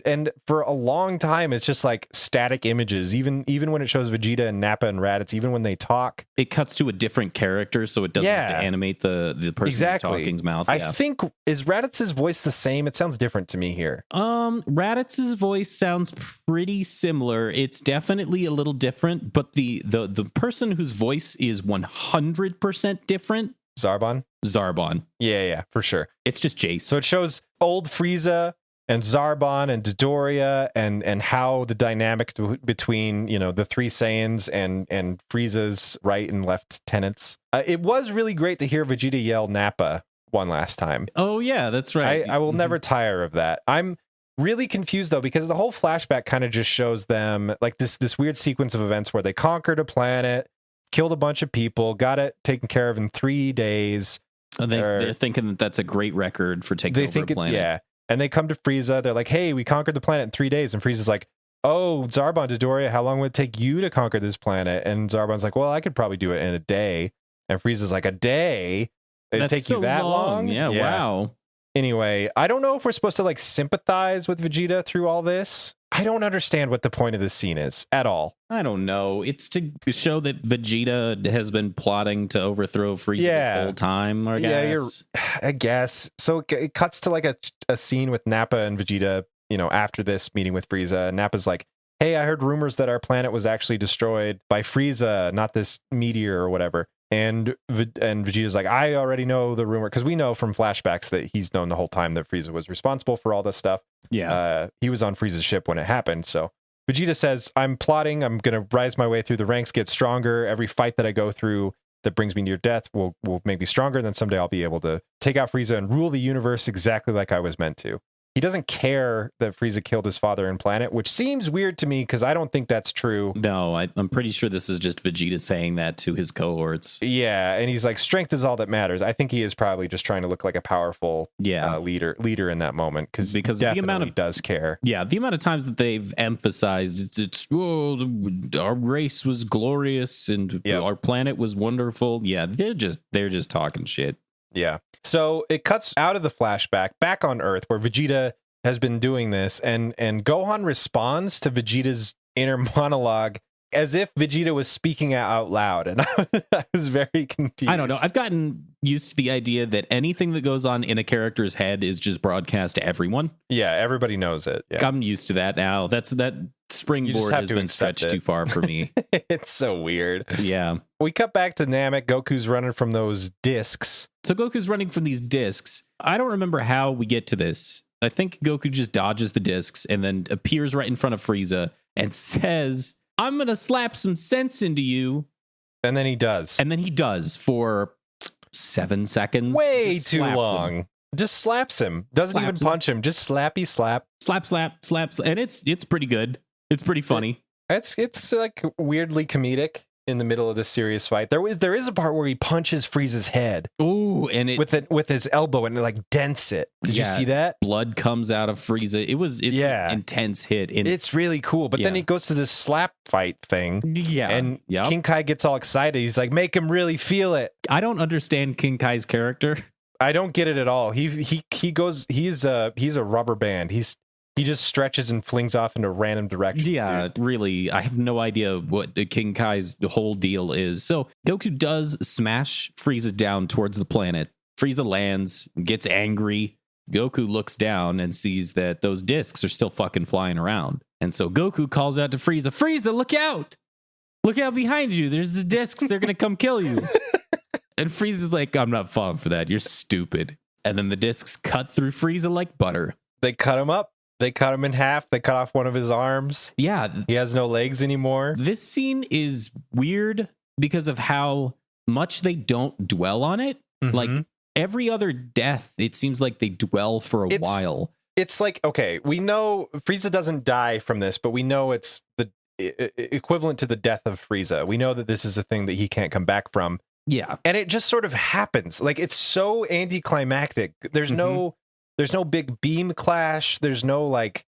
And for a long time, it's just like static images. Even when it shows Vegeta and Nappa and Raditz, even when they talk, it cuts to a different character, so it doesn't have to animate the person who's talking's mouth. I think, is Raditz's voice the same? It sounds different to me here. Raditz's voice sounds pretty similar. It's definitely a little different, but the person whose voice is 100% different, Zarbon. Yeah, for sure. It's just Jace. So it shows old Frieza and Zarbon and Dodoria and how the dynamic between, the 3 Saiyans and Frieza's right and left tenants. It was really great to hear Vegeta yell Nappa one last time. Oh yeah, that's right. I will never tire of that. I'm really confused though, because the whole flashback kind of just shows them like this weird sequence of events where they conquered a planet, killed a bunch of people, got it taken care of in 3 days. They're thinking that that's a great record for taking over a planet. Yeah. And they come to Frieza. They're like, hey, we conquered the planet in 3 days. And Frieza's like, oh, Zarbon, Dodoria, how long would it take you to conquer this planet? And Zarbon's like, well, I could probably do it in a day. And Frieza's like, a day? It'd take you that long? Yeah, wow. Anyway, I don't know if we're supposed to like sympathize with Vegeta through all this. I don't understand what the point of this scene is at all. I don't know. It's to show that Vegeta has been plotting to overthrow Frieza this whole time, I guess. I guess. So it cuts to like a scene with Nappa and Vegeta, after this meeting with Frieza. Nappa's like, hey, I heard rumors that our planet was actually destroyed by Frieza, not this meteor or whatever. And Vegeta's like, I already know the rumor, because we know from flashbacks that he's known the whole time that Frieza was responsible for all this stuff. Yeah. He was on Frieza's ship when it happened. So Vegeta says, I'm plotting. I'm going to rise my way through the ranks, get stronger. Every fight that I go through that brings me near death will make me stronger. And then someday I'll be able to take out Frieza and rule the universe exactly like I was meant to. He doesn't care that Frieza killed his father and planet, which seems weird to me because I don't think that's true. No, I'm pretty sure this is just Vegeta saying that to his cohorts. Yeah, and he's like, strength is all that matters. I think he is probably just trying to look like a powerful leader in that moment because the amount of does care. Yeah, the amount of times that they've emphasized our race was glorious and our planet was wonderful. Yeah, they're just talking shit. Yeah. So it cuts out of the flashback back on Earth where Vegeta has been doing this and Gohan responds to Vegeta's inner monologue as if Vegeta was speaking out loud. And I was very confused. I don't know. I've gotten used to the idea that anything that goes on in a character's head is just broadcast to everyone. Yeah, everybody knows it. Yeah. I'm used to that now. That springboard has been stretched too far for me. It's so weird. Yeah. We cut back to Namek. Goku's running from those discs. So Goku's running from these discs. I don't remember how we get to this. I think Goku just dodges the discs and then appears right in front of Frieza and says, I'm going to slap some sense into you. And then he does. And then he does for 7 seconds. Way too long. Just slaps him. Doesn't even punch him. Just slappy slap. Slap. And it's pretty good. It's pretty funny. It's like weirdly comedic in the middle of this serious fight. There is a part where he punches Frieza's head. Ooh, and it with his elbow and it like dents it. Did you see that? Blood comes out of Frieza. It's an intense hit. It's really cool. But then he goes to this slap fight thing. Yeah. And King Kai gets all excited. He's like, make him really feel it. I don't understand King Kai's character. I don't get it at all. He's a rubber band. He just stretches and flings off into random directions. Yeah, dude. really. I have no idea what King Kai's whole deal is. So Goku does smash Frieza down towards the planet. Frieza lands, gets angry. Goku looks down and sees that those discs are still fucking flying around. And so Goku calls out to Frieza, Frieza, look out! Look out behind you. There's the discs. They're going to come kill you. And Frieza's like, I'm not falling for that. You're stupid. And then the discs cut through Frieza like butter. They cut him up. They cut him in half. They cut off one of his arms. Yeah. He has no legs anymore. This scene is weird because of how much they don't dwell on it. Mm-hmm. Like every other death, it seems like they dwell for a while. It's like, okay, we know Frieza doesn't die from this, but we know it's the equivalent to the death of Frieza. We know that this is a thing that he can't come back from. Yeah. And it just sort of happens. Like, it's so anticlimactic. There's no big beam clash. There's no like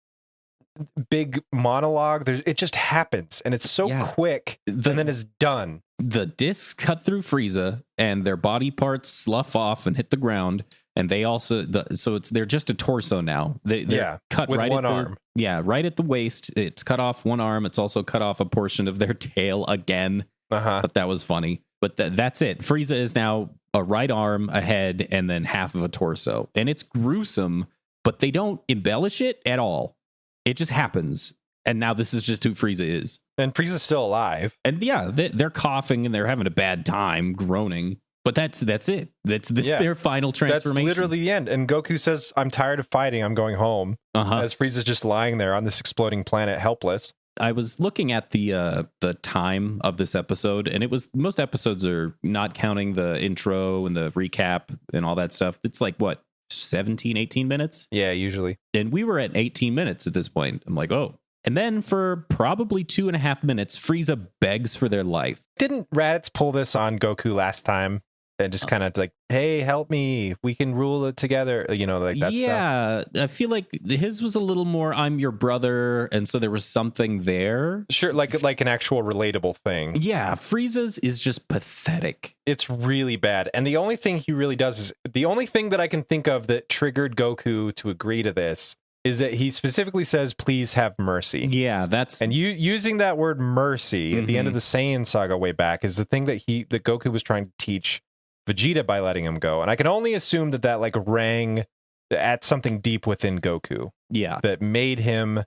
big monologue. It just happens, and it's so quick, and then it's done. The discs cut through Frieza, and their body parts slough off and hit the ground. And they also, they're just a torso now. They're cut with right one at arm. Right at the waist. It's cut off one arm. It's also cut off a portion of their tail again. But that was funny. But that's it. Frieza is now a right arm, a head, and then half of a torso. And it's gruesome, but they don't embellish it at all. It just happens. And now this is just who Frieza is. And Frieza's still alive. And yeah, they're coughing and they're having a bad time, groaning. But that's it. That's their final transformation. That's literally the end. And Goku says, I'm tired of fighting. I'm going home. As Frieza's just lying there on this exploding planet, helpless. I was looking at the time of this episode, and it was, most episodes are, not counting the intro and the recap and all that stuff, it's like, what, 17, 18 minutes? Yeah, usually. And we were at 18 minutes at this point. I'm like, oh. And then for probably 2.5 minutes, Frieza begs for their life. Didn't Raditz pull this on Goku last time? And just kind of like, hey, help me. We can rule it together. You know, like that stuff. Yeah, I feel like his was a little more, I'm your brother. And so there was something there. Sure, like an actual relatable thing. Yeah, Frieza's is just pathetic. It's really bad. And the only thing he really does is, the only thing that I can think of that triggered Goku to agree to this is that he specifically says, please have mercy. Yeah, that's... And using that word mercy at the end of the Saiyan saga way back is the thing that Goku was trying to teach Vegeta by letting him go. And I can only assume that like rang at something deep within Goku. Yeah. That made him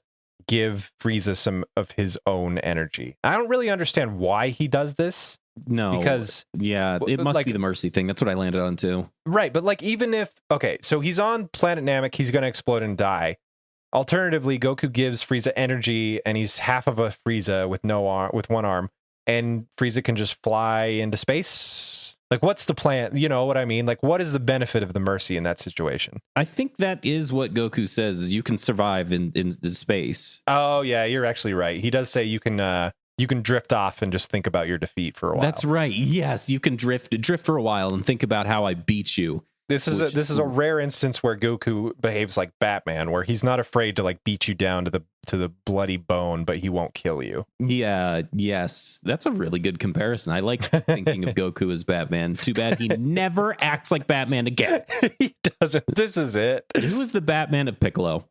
give Frieza some of his own energy. I don't really understand why he does this. No. Because, yeah, it must be the mercy thing. That's what I landed on too. Right. But like, even if, okay, so he's on planet Namek, he's going to explode and die. Alternatively, Goku gives Frieza energy and he's half of a Frieza with with one arm. And Frieza can just fly into space. Like, what's the plan? You know what I mean? Like, what is the benefit of the mercy in that situation? I think that is what Goku says, is you can survive in space. Oh, yeah, you're actually right. He does say you can drift off and just think about your defeat for a while. That's right. Yes, you can drift for a while and think about how I beat you. This is a rare instance where Goku behaves like Batman, where he's not afraid to like beat you down to the bloody bone, but he won't kill you. Yeah, yes. That's a really good comparison. I like thinking of Goku as Batman. Too bad he never acts like Batman again. He doesn't. This is it. Who is the Batman of Piccolo?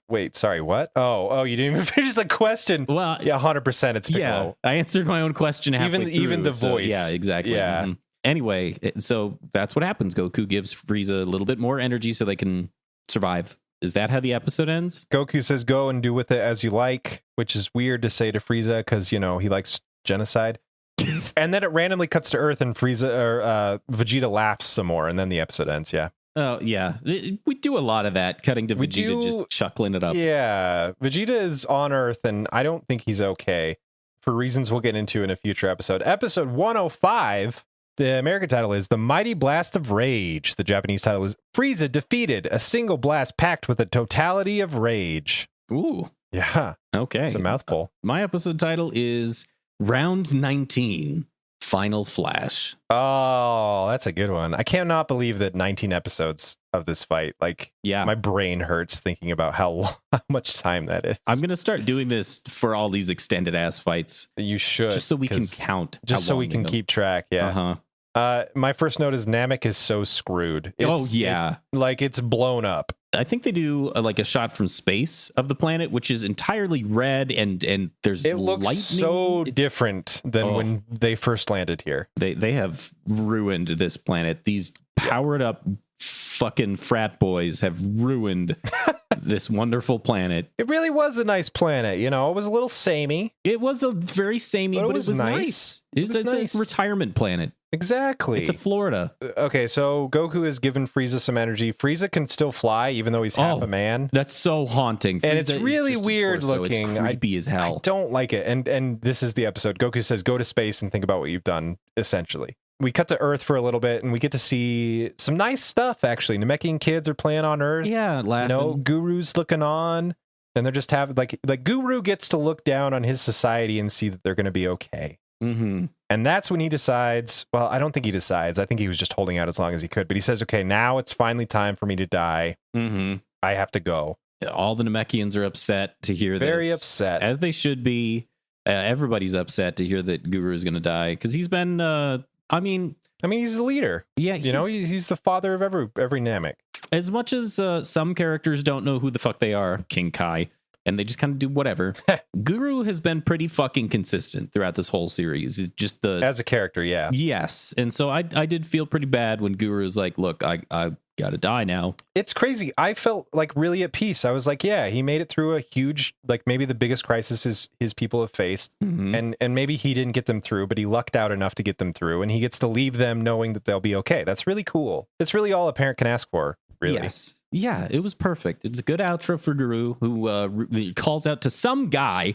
Wait, sorry, what? Oh, you didn't even finish the question. Well, yeah, 100% it's Piccolo. Yeah, I answered my own question halfway through. Even the voice. Yeah, exactly. Yeah. Mm-hmm. Anyway, so that's what happens. Goku gives Frieza a little bit more energy so they can survive. Is that how the episode ends? Goku says, go and do with it as you like, which is weird to say to Frieza because, you know, he likes genocide. And then it randomly cuts to Earth and Vegeta laughs some more, and then the episode ends, yeah. Oh, yeah. We do a lot of that, cutting to Vegeta just chuckling it up. Yeah, Vegeta is on Earth, and I don't think he's okay for reasons we'll get into in a future episode. Episode 105... The American title is The Mighty Blast of Rage. The Japanese title is Frieza Defeated, a single blast packed with a totality of rage. Ooh. Yeah. Okay. It's a mouthful. My episode title is Round 19, Final Flash. Oh, that's a good one. I cannot believe that 19 episodes of this fight. Like, Yeah. my brain hurts thinking about how much time that is. I'm going to start doing this for all these extended ass fights. You should. Just so we can count. Just how so we long can they go. keep track. Yeah. Uh-huh. My first note is Namek is so screwed. It's blown up. I think they do like a shot from space of the planet, which is entirely red, and there's It looks lightning. so different than when they first landed here. They have ruined this planet. These powered up fucking frat boys have ruined this wonderful planet. It really was a nice planet, you know. It was a little samey. It was a very samey, but it was nice. It's nice. a retirement planet. Exactly. It's a Florida. Okay, so Goku has given Frieza some energy. Frieza can still fly, even though he's half a man. That's so haunting. And it's Frieza is really just a weird torso. looking. It's creepy as hell. I don't like it. And this is the episode. Goku says, go to space and think about what you've done, essentially. We cut to Earth for a little bit, and we get to see some nice stuff, actually. Namekian kids are playing on Earth. Yeah, laughing. You know, Guru's looking on, and they're just having, like Guru gets to look down on his society and see that they're going to be okay. Mm-hmm. And that's when he decides, well, I don't think he decides. I think he was just holding out as long as he could. But he says, okay, now it's finally time for me to die. Mm-hmm. I have to go. All the Namekians are upset to hear this. Very upset. As they should be. Everybody's upset to hear that Guru is going to die. Because he's been, I mean, he's the leader. Yeah. He's the father of every Namek. As much as some characters don't know who the fuck they are, King Kai, and they just kind of do whatever. Guru has been pretty fucking consistent throughout this whole series. He's just as a character, yeah. Yes. And so I did feel pretty bad when Guru was like, look, I gotta die now. It's crazy. I felt like really at peace. I was like, yeah, he made it through a huge, like maybe the biggest crisis his people have faced. Mm-hmm. And maybe he didn't get them through, but he lucked out enough to get them through. And he gets to leave them knowing that they'll be okay. That's really cool. It's really all a parent can ask for, really. Yes. Yeah, it was perfect. It's a good outro for Guru, who calls out to some guy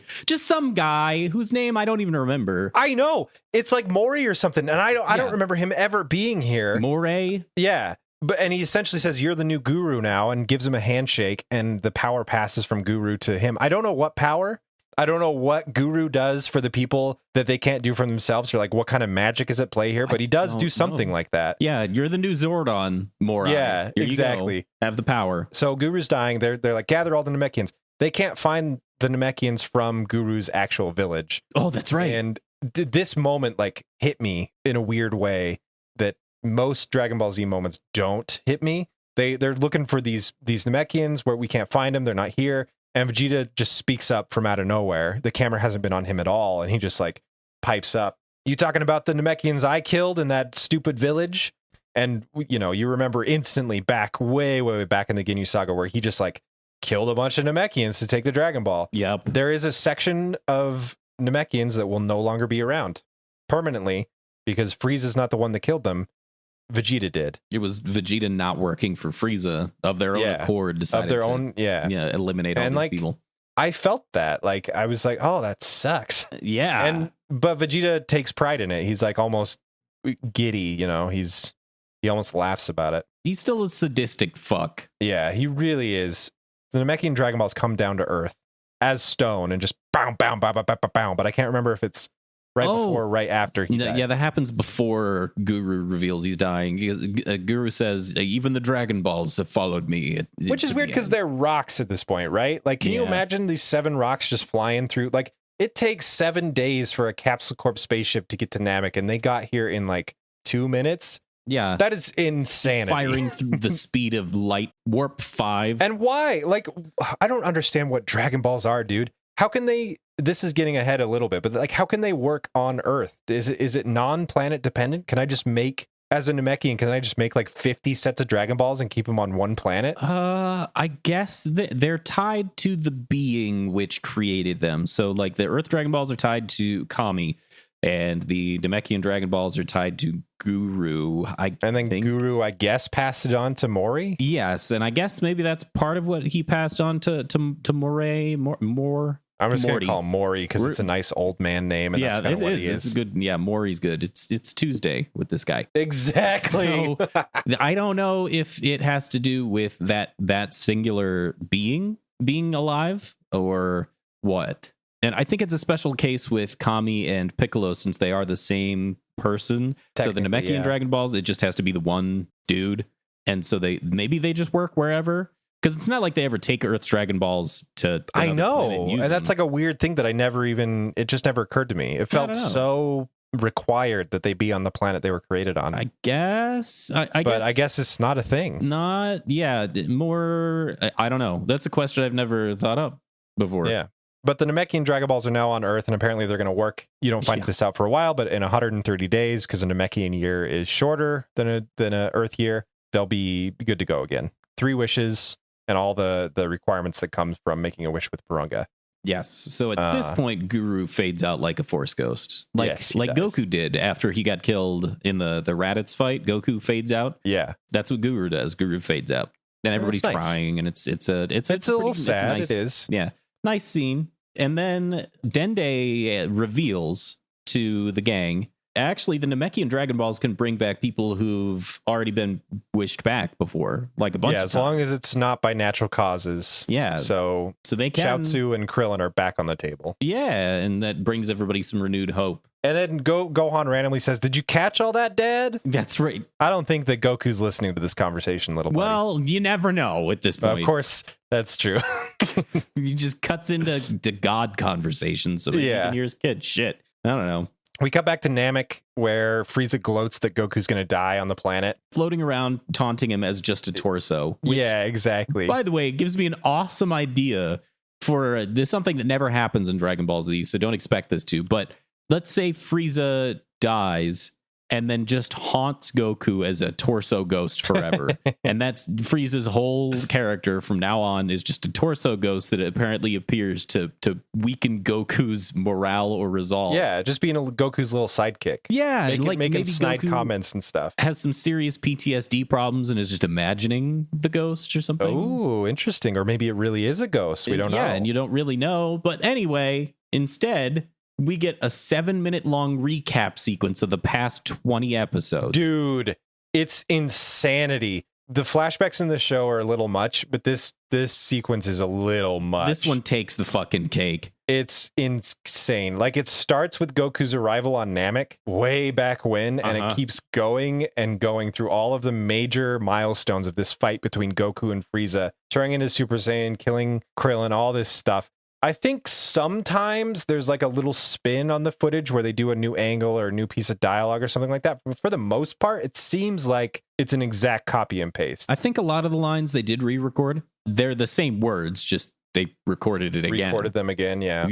whose name I don't even remember. I know. It's like Mori or something. And I don't remember him ever being here. Moray? Yeah. And he essentially says, you're the new Guru now, and gives him a handshake, and the power passes from Guru to him. I don't know what power. I don't know what Guru does for the people that they can't do for themselves, or like what kind of magic is at play here, but he does do something like that. Yeah, you're the new Zordon, Morai. Yeah, Here exactly. You go. Have the power. So Guru's dying. They're like, gather all the Namekians. They can't find the Namekians from Guru's actual village. Oh, that's right. And this moment like hit me in a weird way that most Dragon Ball Z moments don't hit me. They're looking for these Namekians where we can't find them. They're not here. And Vegeta just speaks up from out of nowhere. The camera hasn't been on him at all. And he just like pipes up. You talking about the Namekians I killed in that stupid village? And, you know, you remember instantly back, way, way, way back in the Ginyu Saga where he just like killed a bunch of Namekians to take the Dragon Ball. Yep. There is a section of Namekians that will no longer be around permanently because Frieza's not the one that killed them. Vegeta did. It was Vegeta not working for Frieza of their own accord, decided eliminate all these people. I felt that. Like I was like, oh, that sucks. Yeah. But Vegeta takes pride in it. He's like almost giddy, you know. He almost laughs about it. He's still a sadistic fuck. Yeah, he really is. The Namekian Dragon Balls come down to Earth as stone and just bow, bow, bow, bow, bow, bow, bow. But I can't remember if it's right before or right after he dies. Yeah, that happens before Guru reveals he's dying. Guru says, even the Dragon Balls have followed me. Which is weird because they're rocks at this point, right? Like, can you imagine these 7 rocks just flying through? Like, it takes 7 days for a Capsule Corp spaceship to get to Namek, and they got here in like 2 minutes. Yeah. That is insanity. Firing through the speed of light, warp 5. And why? Like, I don't understand what Dragon Balls are, dude. How can they... This is getting ahead a little bit, but like, how can they work on Earth? Is it non-planet dependent? Can I just make, as a Namekian, can I just make like 50 sets of Dragon Balls and keep them on one planet? I guess they're tied to the being which created them. So like the Earth Dragon Balls are tied to Kami, and the Namekian Dragon Balls are tied to Guru. Guru, I guess, passed it on to Mori? Yes, and I guess maybe that's part of what he passed on to Moray. More. I'm just going to call him Mori because it's a nice old man name. And yeah, that's what he is. It's good. Yeah, Mori's good. It's Tuesday with this guy. Exactly. So, I don't know if it has to do with that singular being alive or what. And I think it's a special case with Kami and Piccolo since they are the same person. So the Namekian Dragon Balls, it just has to be the one dude. And so maybe they just work wherever. Because it's not like they ever take Earth's Dragon Balls to I know. And that's like a weird thing that it just never occurred to me. It felt so required that they be on the planet they were created on. I guess. I guess it's not a thing. More, I don't know. That's a question I've never thought up before. Yeah. But the Namekian Dragon Balls are now on Earth, and apparently they're going to work. You don't find this out for a while, but in 130 days, because a Namekian year is shorter than a Earth year, they'll be good to go again. 3 wishes and all the requirements that comes from making a wish with Purunga. Yes. So at this point, Guru fades out like a Force ghost, like Goku did after he got killed in the Raditz fight. Goku fades out. Yeah, that's what Guru does. Guru fades out, and everybody's crying, and it's a little sad. It is. Yeah, nice scene. And then Dende reveals to the gang, actually, the Namekian Dragon Balls can bring back people who've already been wished back before, like a bunch of times. As long as it's not by natural causes. Yeah. So they can. Chaozu and Krillin are back on the table. Yeah, and that brings everybody some renewed hope. And then Gohan randomly says, "Did you catch all that, Dad?" That's right. I don't think that Goku's listening to this conversation, little buddy. Well, you never know at this point. Of course, that's true. He just cuts into God conversations so he can hear his kid. Shit. I don't know. We cut back to Namek, where Frieza gloats that Goku's going to die on the planet. Floating around, taunting him as just a torso. Which, yeah, exactly. By the way, it gives me an awesome idea for this, something that never happens in Dragon Ball Z, so don't expect this to. But let's say Frieza dies and then just haunts Goku as a torso ghost forever. And that's Frieza's whole character from now on is just a torso ghost that apparently appears to weaken Goku's morale or resolve. Yeah, just being Goku's little sidekick. Yeah, making snide Goku comments and stuff. Has some serious PTSD problems and is just imagining the ghost or something. Oh, interesting. Or maybe it really is a ghost. We don't know. Yeah, and you don't really know. But anyway, instead, we get a 7-minute long recap sequence of the past 20 episodes. Dude, it's insanity. The flashbacks in the show are a little much, but this sequence is a little much. This one takes the fucking cake. It's insane. Like, it starts with Goku's arrival on Namek way back when, and it keeps going and going through all of the major milestones of this fight between Goku and Frieza, turning into Super Saiyan, killing Krillin, all this stuff. I think sometimes there's like a little spin on the footage where they do a new angle or a new piece of dialogue or something like that. But for the most part, it seems like it's an exact copy and paste. I think a lot of the lines they did re-record, they're the same words, just they recorded it again. Recorded them again, yeah.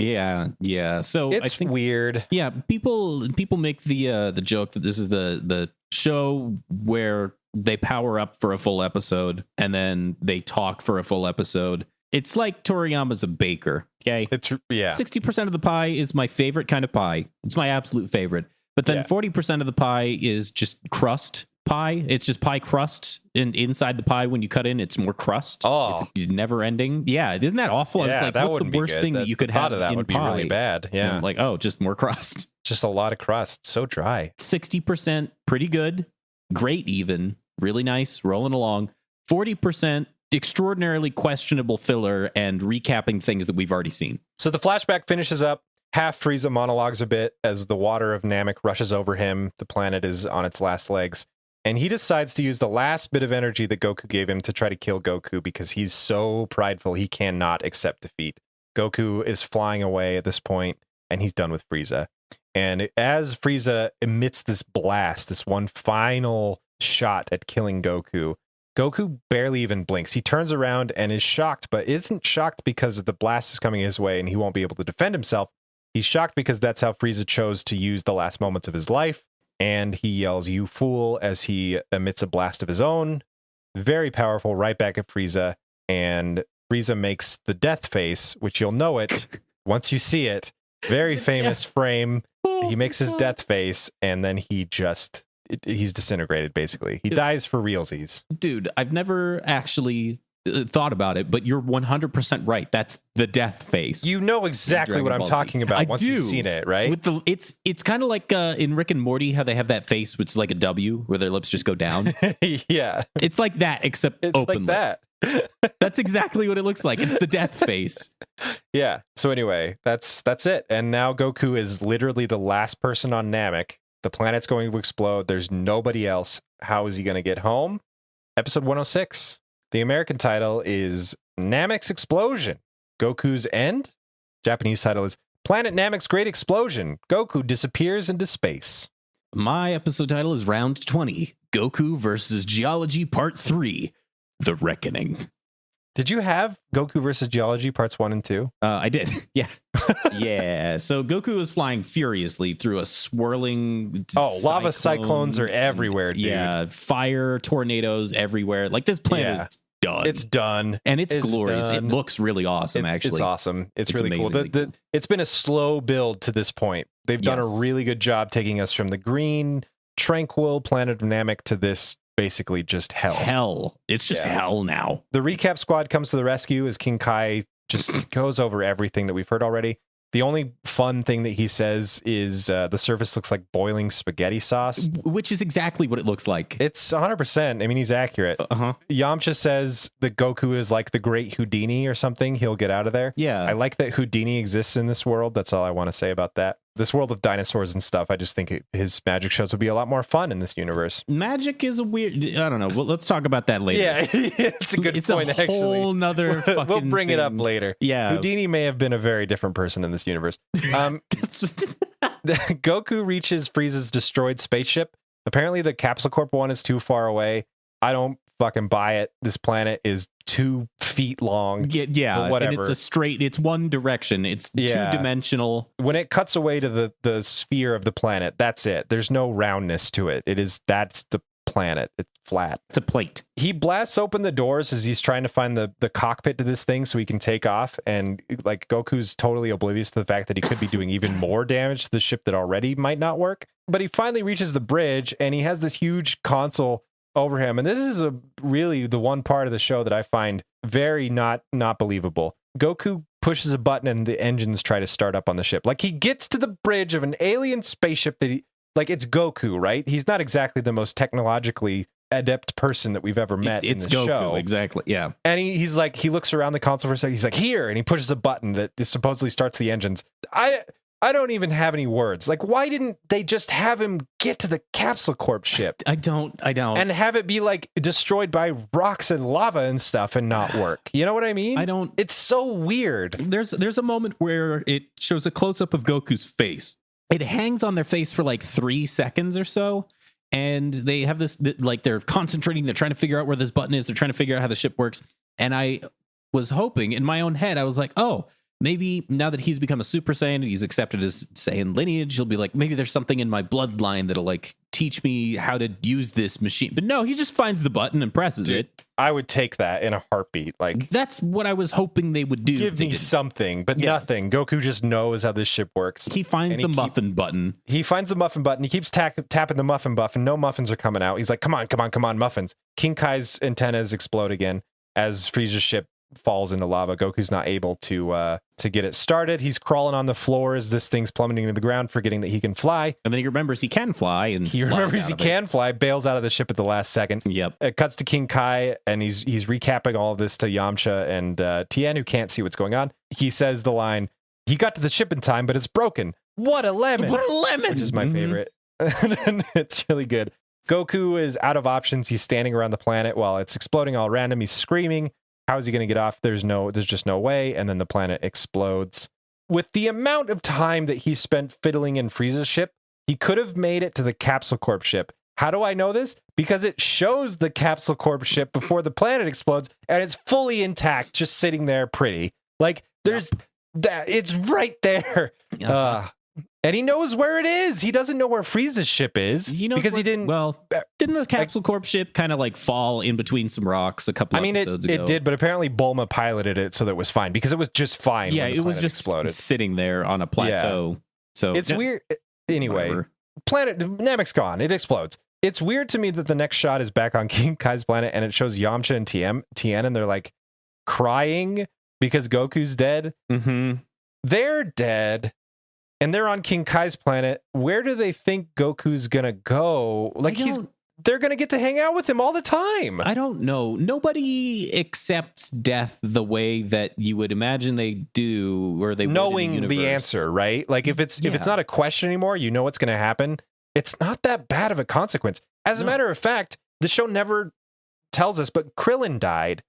Yeah. So it's I think weird. Yeah, people make the joke that this is the show where they power up for a full episode and then they talk for a full episode. It's like Toriyama's a baker, okay? 60% of the pie is my favorite kind of pie. It's my absolute favorite. But then 40% of the pie is just crust pie. It's just pie crust. And inside the pie, when you cut in, it's more crust. Oh. It's never ending. Yeah, isn't that awful? I was like, what's the worst thing that you could have that in would pie? be really bad. Yeah. And like, oh, just more crust. Just a lot of crust. So dry. 60%, pretty good. Great even. Really nice. Rolling along. 40%. Extraordinarily questionable filler and recapping things that we've already seen. So the flashback finishes up. Half Frieza monologues a bit as the water of Namek rushes over him. The planet is on its last legs. And he decides to use the last bit of energy that Goku gave him to try to kill Goku because he's so prideful he cannot accept defeat. Goku is flying away at this point, and he's done with Frieza. And as Frieza emits this blast, this one final shot at killing Goku barely even blinks. He turns around and is shocked, but isn't shocked because the blast is coming his way and he won't be able to defend himself. He's shocked because that's how Frieza chose to use the last moments of his life. And he yells, "You fool," as he emits a blast of his own. Very powerful, right back at Frieza. And Frieza makes the death face, which you'll know it once you see it. Very famous frame. He makes his death face, and then he's disintegrated, basically. He dies for realsies. Dude, I've never actually thought about it, but you're 100% right. That's the death face. You know exactly what I'm talking about once you've seen it, right? With it's kind of like in Rick and Morty, how they have that face, which is like a W, where their lips just go down. Yeah. It's like that, except it's open like lip. that. That's exactly what it looks like. It's the death face. Yeah. So anyway, that's it. And now Goku is literally the last person on Namek. The planet's going to explode. There's nobody else. How is he going to get home? Episode 106. The American title is Namek's Explosion. Goku's End. Japanese title is Planet Namek's Great Explosion. Goku disappears into space. My episode title is Round 20. Goku versus Geology Part 3. The Reckoning. Did you have Goku versus Geology parts 1 and 2? I did. Yeah. Yeah. So Goku was flying furiously through a swirling lava cyclones are everywhere, dude. Yeah. Fire, tornadoes everywhere. Like this planet's done. It's done. And it's glorious. Done. It looks really awesome, actually. It's awesome. It's really cool. Cool. It's been a slow build to this point. They've done a really good job taking us from the green, tranquil planet of Namek to this basically just hell. It's just hell now. The recap squad comes to the rescue as King Kai just goes over everything that we've heard already. The only fun thing that he says is the surface looks like boiling spaghetti sauce. Which is exactly what it looks like. It's 100%. I mean, he's accurate. Yamcha says that Goku is like the great Houdini or something. He'll get out of there. Yeah. I like that Houdini exists in this world. That's all I want to say about that. This world of dinosaurs and stuff, I just think his magic shows would be a lot more fun in this universe. Magic is a weird... I don't know. Well, let's talk about that later. Yeah, it's a good point, actually. It's a whole nother fucking We'll bring it up thing. later. Yeah. Houdini may have been a very different person in this universe. Goku reaches Frieza's destroyed spaceship. Apparently, the Capsule Corp one is too far away. I don't fucking buy it. This planet is 2 feet long. Yeah, whatever. And it's one direction. It's two-dimensional. When it cuts away to the sphere of the planet, that's it. There's no roundness to it. That's the planet. It's flat. It's a plate. He blasts open the doors as he's trying to find the cockpit to this thing so he can take off. And like Goku's totally oblivious to the fact that he could be doing even more damage to the ship that already might not work. But he finally reaches the bridge and he has this huge console over him. And this is really the one part of the show that I find very not believable. Goku pushes a button and the engines try to start up on the ship. Like he gets to the bridge of an alien spaceship that it's Goku, right? He's not exactly the most technologically adept person that we've ever met in the Goku, show. Exactly, yeah. And he's like, he looks around the console for a second. He's like, here, and he pushes a button that supposedly starts the engines. I don't even have any words. Like, why didn't they just have him get to the Capsule Corp ship? I don't. And have it be like destroyed by rocks and lava and stuff and not work. You know what I mean? I don't. It's so weird. There's a moment where it shows a close-up of Goku's face. It hangs on their face for like 3 seconds or so. And they have this, like, they're concentrating. They're trying to figure out where this button is. They're trying to figure out how the ship works. And I was hoping in my own head, I was like, oh, maybe now that he's become a Super Saiyan and he's accepted his Saiyan lineage, he'll be like, maybe there's something in my bloodline that'll like teach me how to use this machine. But no, he just finds the button and presses it. I would take that in a heartbeat. Like, that's what I was hoping they would do. Give me something, but nothing. Goku just knows how this ship works. He finds the muffin button. He finds the muffin button. He keeps tapping the muffin button. No muffins are coming out. He's like, come on, muffins. King Kai's antennas explode again as Frieza's ship falls into lava. Goku's not able to get it started. He's crawling on the floor as this thing's plummeting to the ground, forgetting that he can fly. And then he remembers he can fly, and he remembers he can fly, bails out of the ship at the last second. Yep. It cuts to King Kai, and he's recapping all of this to Yamcha and Tien, who can't see what's going on. He says the line, "He got to the ship in time, but it's broken. What a lemon!" What a lemon! Which is my favorite. It's really good. Goku is out of options. He's standing around the planet while it's exploding all random. He's screaming. How is he going to get off? There's just no way. And then the planet explodes. With the amount of time that he spent fiddling in Frieza's ship, he could have made it to the Capsule Corp ship. How do I know this? Because it shows the Capsule Corp ship before the planet explodes, and it's fully intact, just sitting there pretty. Like, there's that. It's right there. And he knows where it is. He doesn't know where Frieza's ship is. He knows because he didn't. Well, didn't the Capsule Corp ship kind of like fall in between some rocks a couple episodes ago? It did, but apparently Bulma piloted it so that it was fine because it was just fine. Yeah, when the it was just exploded. sitting there on a plateau. Yeah. So it's weird. Anyway, planet Namek's gone. It explodes. It's weird to me that the next shot is back on King Kai's planet and it shows Yamcha and Tien, and they're like crying because Goku's dead. Mm-hmm. They're dead. And they're on King Kai's planet. Where do they think Goku's gonna go? Like they're going to get to hang out with him all the time. I don't know. Nobody accepts death the way that you would imagine they do, or they knowing would in the answer, right? Like if it's not a question anymore, you know what's going to happen. It's not that bad of a consequence. As a matter of fact, the show never tells us, but Krillin died,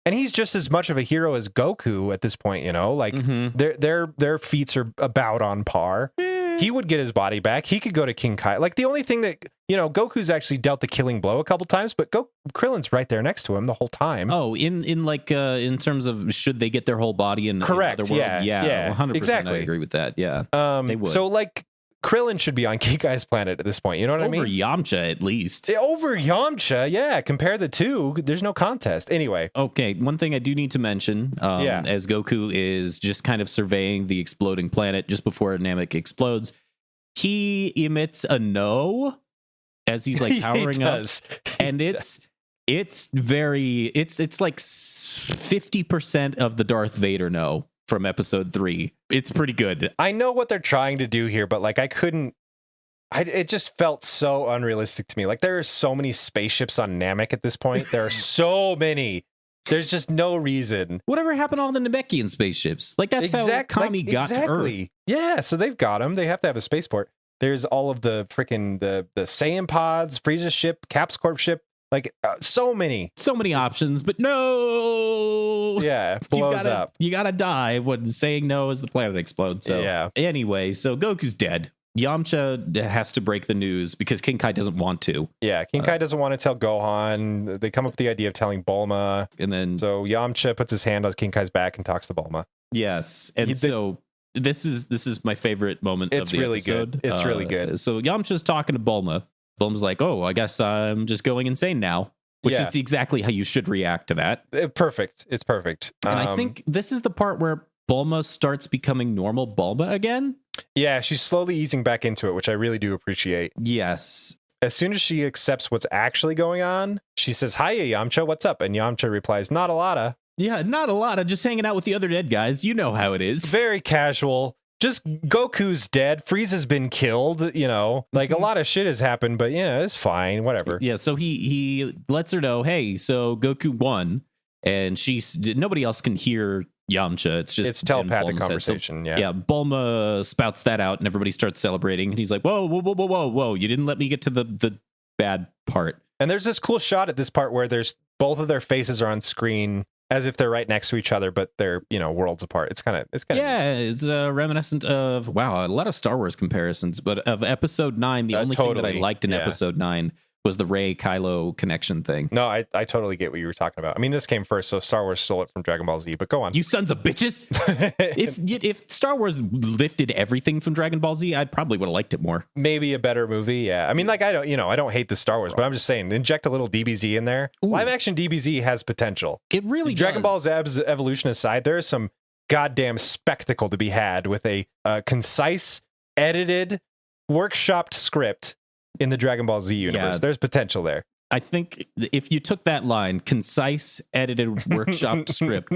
and he's just as much of a hero as Goku at this point. You know, like their feats are about on par. He would get his body back. He could go to King Kai. Like the only thing that, you know, Goku's actually dealt the killing blow a couple times, but Krillin's right there next to him the whole time. Oh, in terms of should they get their whole body in correct? Another world? Yeah, 100%. Exactly. I agree with that. Yeah, they would. So like Krillin should be on King Kai's planet at this point. You know what I mean? Over Yamcha, at least. Over Yamcha, yeah. Compare the two. There's no contest. Anyway. Okay, one thing I do need to mention, as Goku is just kind of surveying the exploding planet just before Namek explodes, he emits a no as he's like powering up, and it's like 50% of the Darth Vader no from episode 3. It's pretty good. I know what they're trying to do here, but like it just felt so unrealistic to me. Like there are so many spaceships on Namek at this point. There are so many. There's just no reason. Whatever happened to all the Namekian spaceships? Like that's how Kami got to Earth. Yeah, so they've got them. They have to have a spaceport. There's all of the freaking the Saiyan pods, Frieza ship, Caps Corp ship. Like so many options, but no. Yeah, blows up. You gotta die when saying no as the planet explodes. So yeah. Anyway, so Goku's dead. Yamcha has to break the news because King Kai doesn't want to. Yeah, King Kai doesn't want to tell Gohan. They come up with the idea of telling Bulma. And then so Yamcha puts his hand on King Kai's back and talks to Bulma. Yes. And this is my favorite moment of the episode. Good. It's really good. So Yamcha's talking to Bulma. Bulma's like, oh, I guess I'm just going insane now. Which is exactly how you should react to that. Perfect. It's perfect. And I think this is the part where Bulma starts becoming normal Bulma again. Yeah, she's slowly easing back into it, which I really do appreciate. Yes. As soon as she accepts what's actually going on, she says, hiya, Yamcha, what's up? And Yamcha replies, not a lotta. Yeah, not a lot. I'm just hanging out with the other dead guys. You know how it is. Very casual. Just Goku's dead. Frieza's been killed, you know. Like a lot of shit has happened, but yeah, it's fine. Whatever. Yeah, so he lets her know, hey, so Goku won. And nobody else can hear Yamcha. It's telepathic conversation. So, yeah. Bulma spouts that out, and everybody starts celebrating. And he's like, whoa! You didn't let me get to the bad part. And there's this cool shot at this part where there's both of their faces are on screen as if they're right next to each other, but they're worlds apart. It's kind of it's reminiscent of a lot of Star Wars comparisons, but of Episode 9. The only thing that I liked in Episode 9 was the Rey Kylo connection thing. No, I totally get what you were talking about. I mean, this came first, so Star Wars stole it from Dragon Ball Z, but go on. You sons of bitches. If Star Wars lifted everything from Dragon Ball Z, I probably would have liked it more. Maybe a better movie, yeah. I mean, like, I don't hate the Star Wars, but I'm just saying, inject a little DBZ in there. Ooh. Live action DBZ has potential. It really does. Dragon Ball's evolution aside, there is some goddamn spectacle to be had with a concise, edited, workshopped script in the Dragon Ball Z universe. There's potential there. I think if you took that line, concise, edited, workshopped script,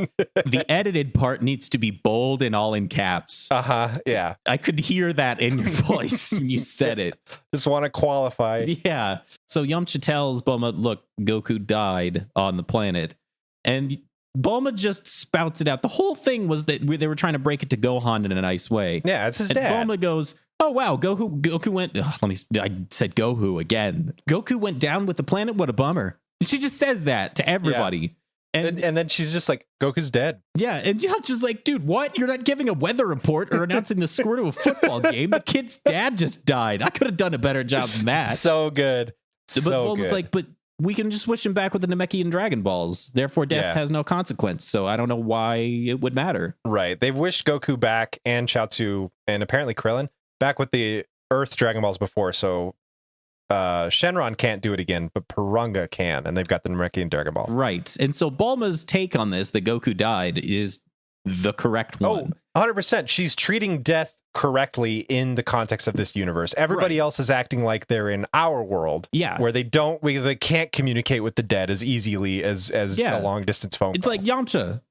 the edited part needs to be bold and all in caps. Yeah. I could hear that in your voice when you said it. Just want to qualify. Yeah. So Yamcha tells Bulma, look, Goku died on the planet. And Bulma just spouts it out. The whole thing was that they were trying to break it to Gohan in a nice way. Yeah, it's his dad. Bulma goes, oh, wow, Goku went... I said Goku again. Goku went down with the planet? What a bummer. She just says that to everybody. Yeah. And then she's just like, Goku's dead. Yeah, and Yamcha's like, dude, what? You're not giving a weather report or announcing the score to a football game. The kid's dad just died. I could have done a better job than that. So good. But Bulma's like, but we can just wish him back with the Namekian Dragon Balls. Therefore, death has no consequence. So I don't know why it would matter. Right. They've wished Goku back and Chaozu and apparently Krillin back with the Earth Dragon Balls before, so Shenron can't do it again, but Purunga can, and they've got the Meridian Dragon Balls. Right, and so Bulma's take on this, that Goku died, is the correct one. Oh, 100%. She's treating death correctly in the context of this universe. Everybody else is acting like they're in our world, where they can't communicate with the dead as easily as a long-distance phone call. It's like, Yamcha,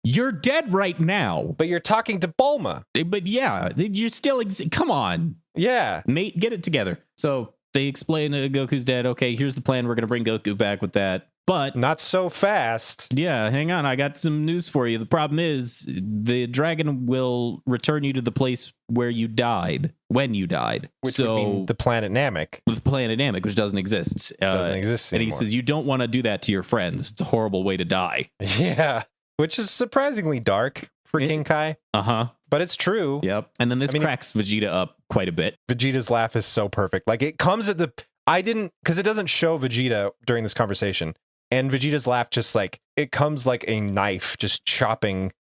you're dead right now. But you're talking to Bulma. But yeah, you're still... come on. Yeah. Mate, get it together. So they explain Goku's dead. Okay, here's the plan. We're going to bring Goku back with that. But not so fast. Yeah, hang on. I got some news for you. The problem is the dragon will return you to the place where you died, when you died. Which would mean the planet Namek. The planet Namek, which doesn't exist. Doesn't exist anymore. And he says, you don't want to do that to your friends. It's a horrible way to die. Yeah, which is surprisingly dark for King Kai. Uh-huh. But it's true. Yep. And then this cracks Vegeta up quite a bit. Vegeta's laugh is so perfect. Like, it comes at the... because it doesn't show Vegeta during this conversation. And Vegeta's laugh just like, it comes like a knife just chopping,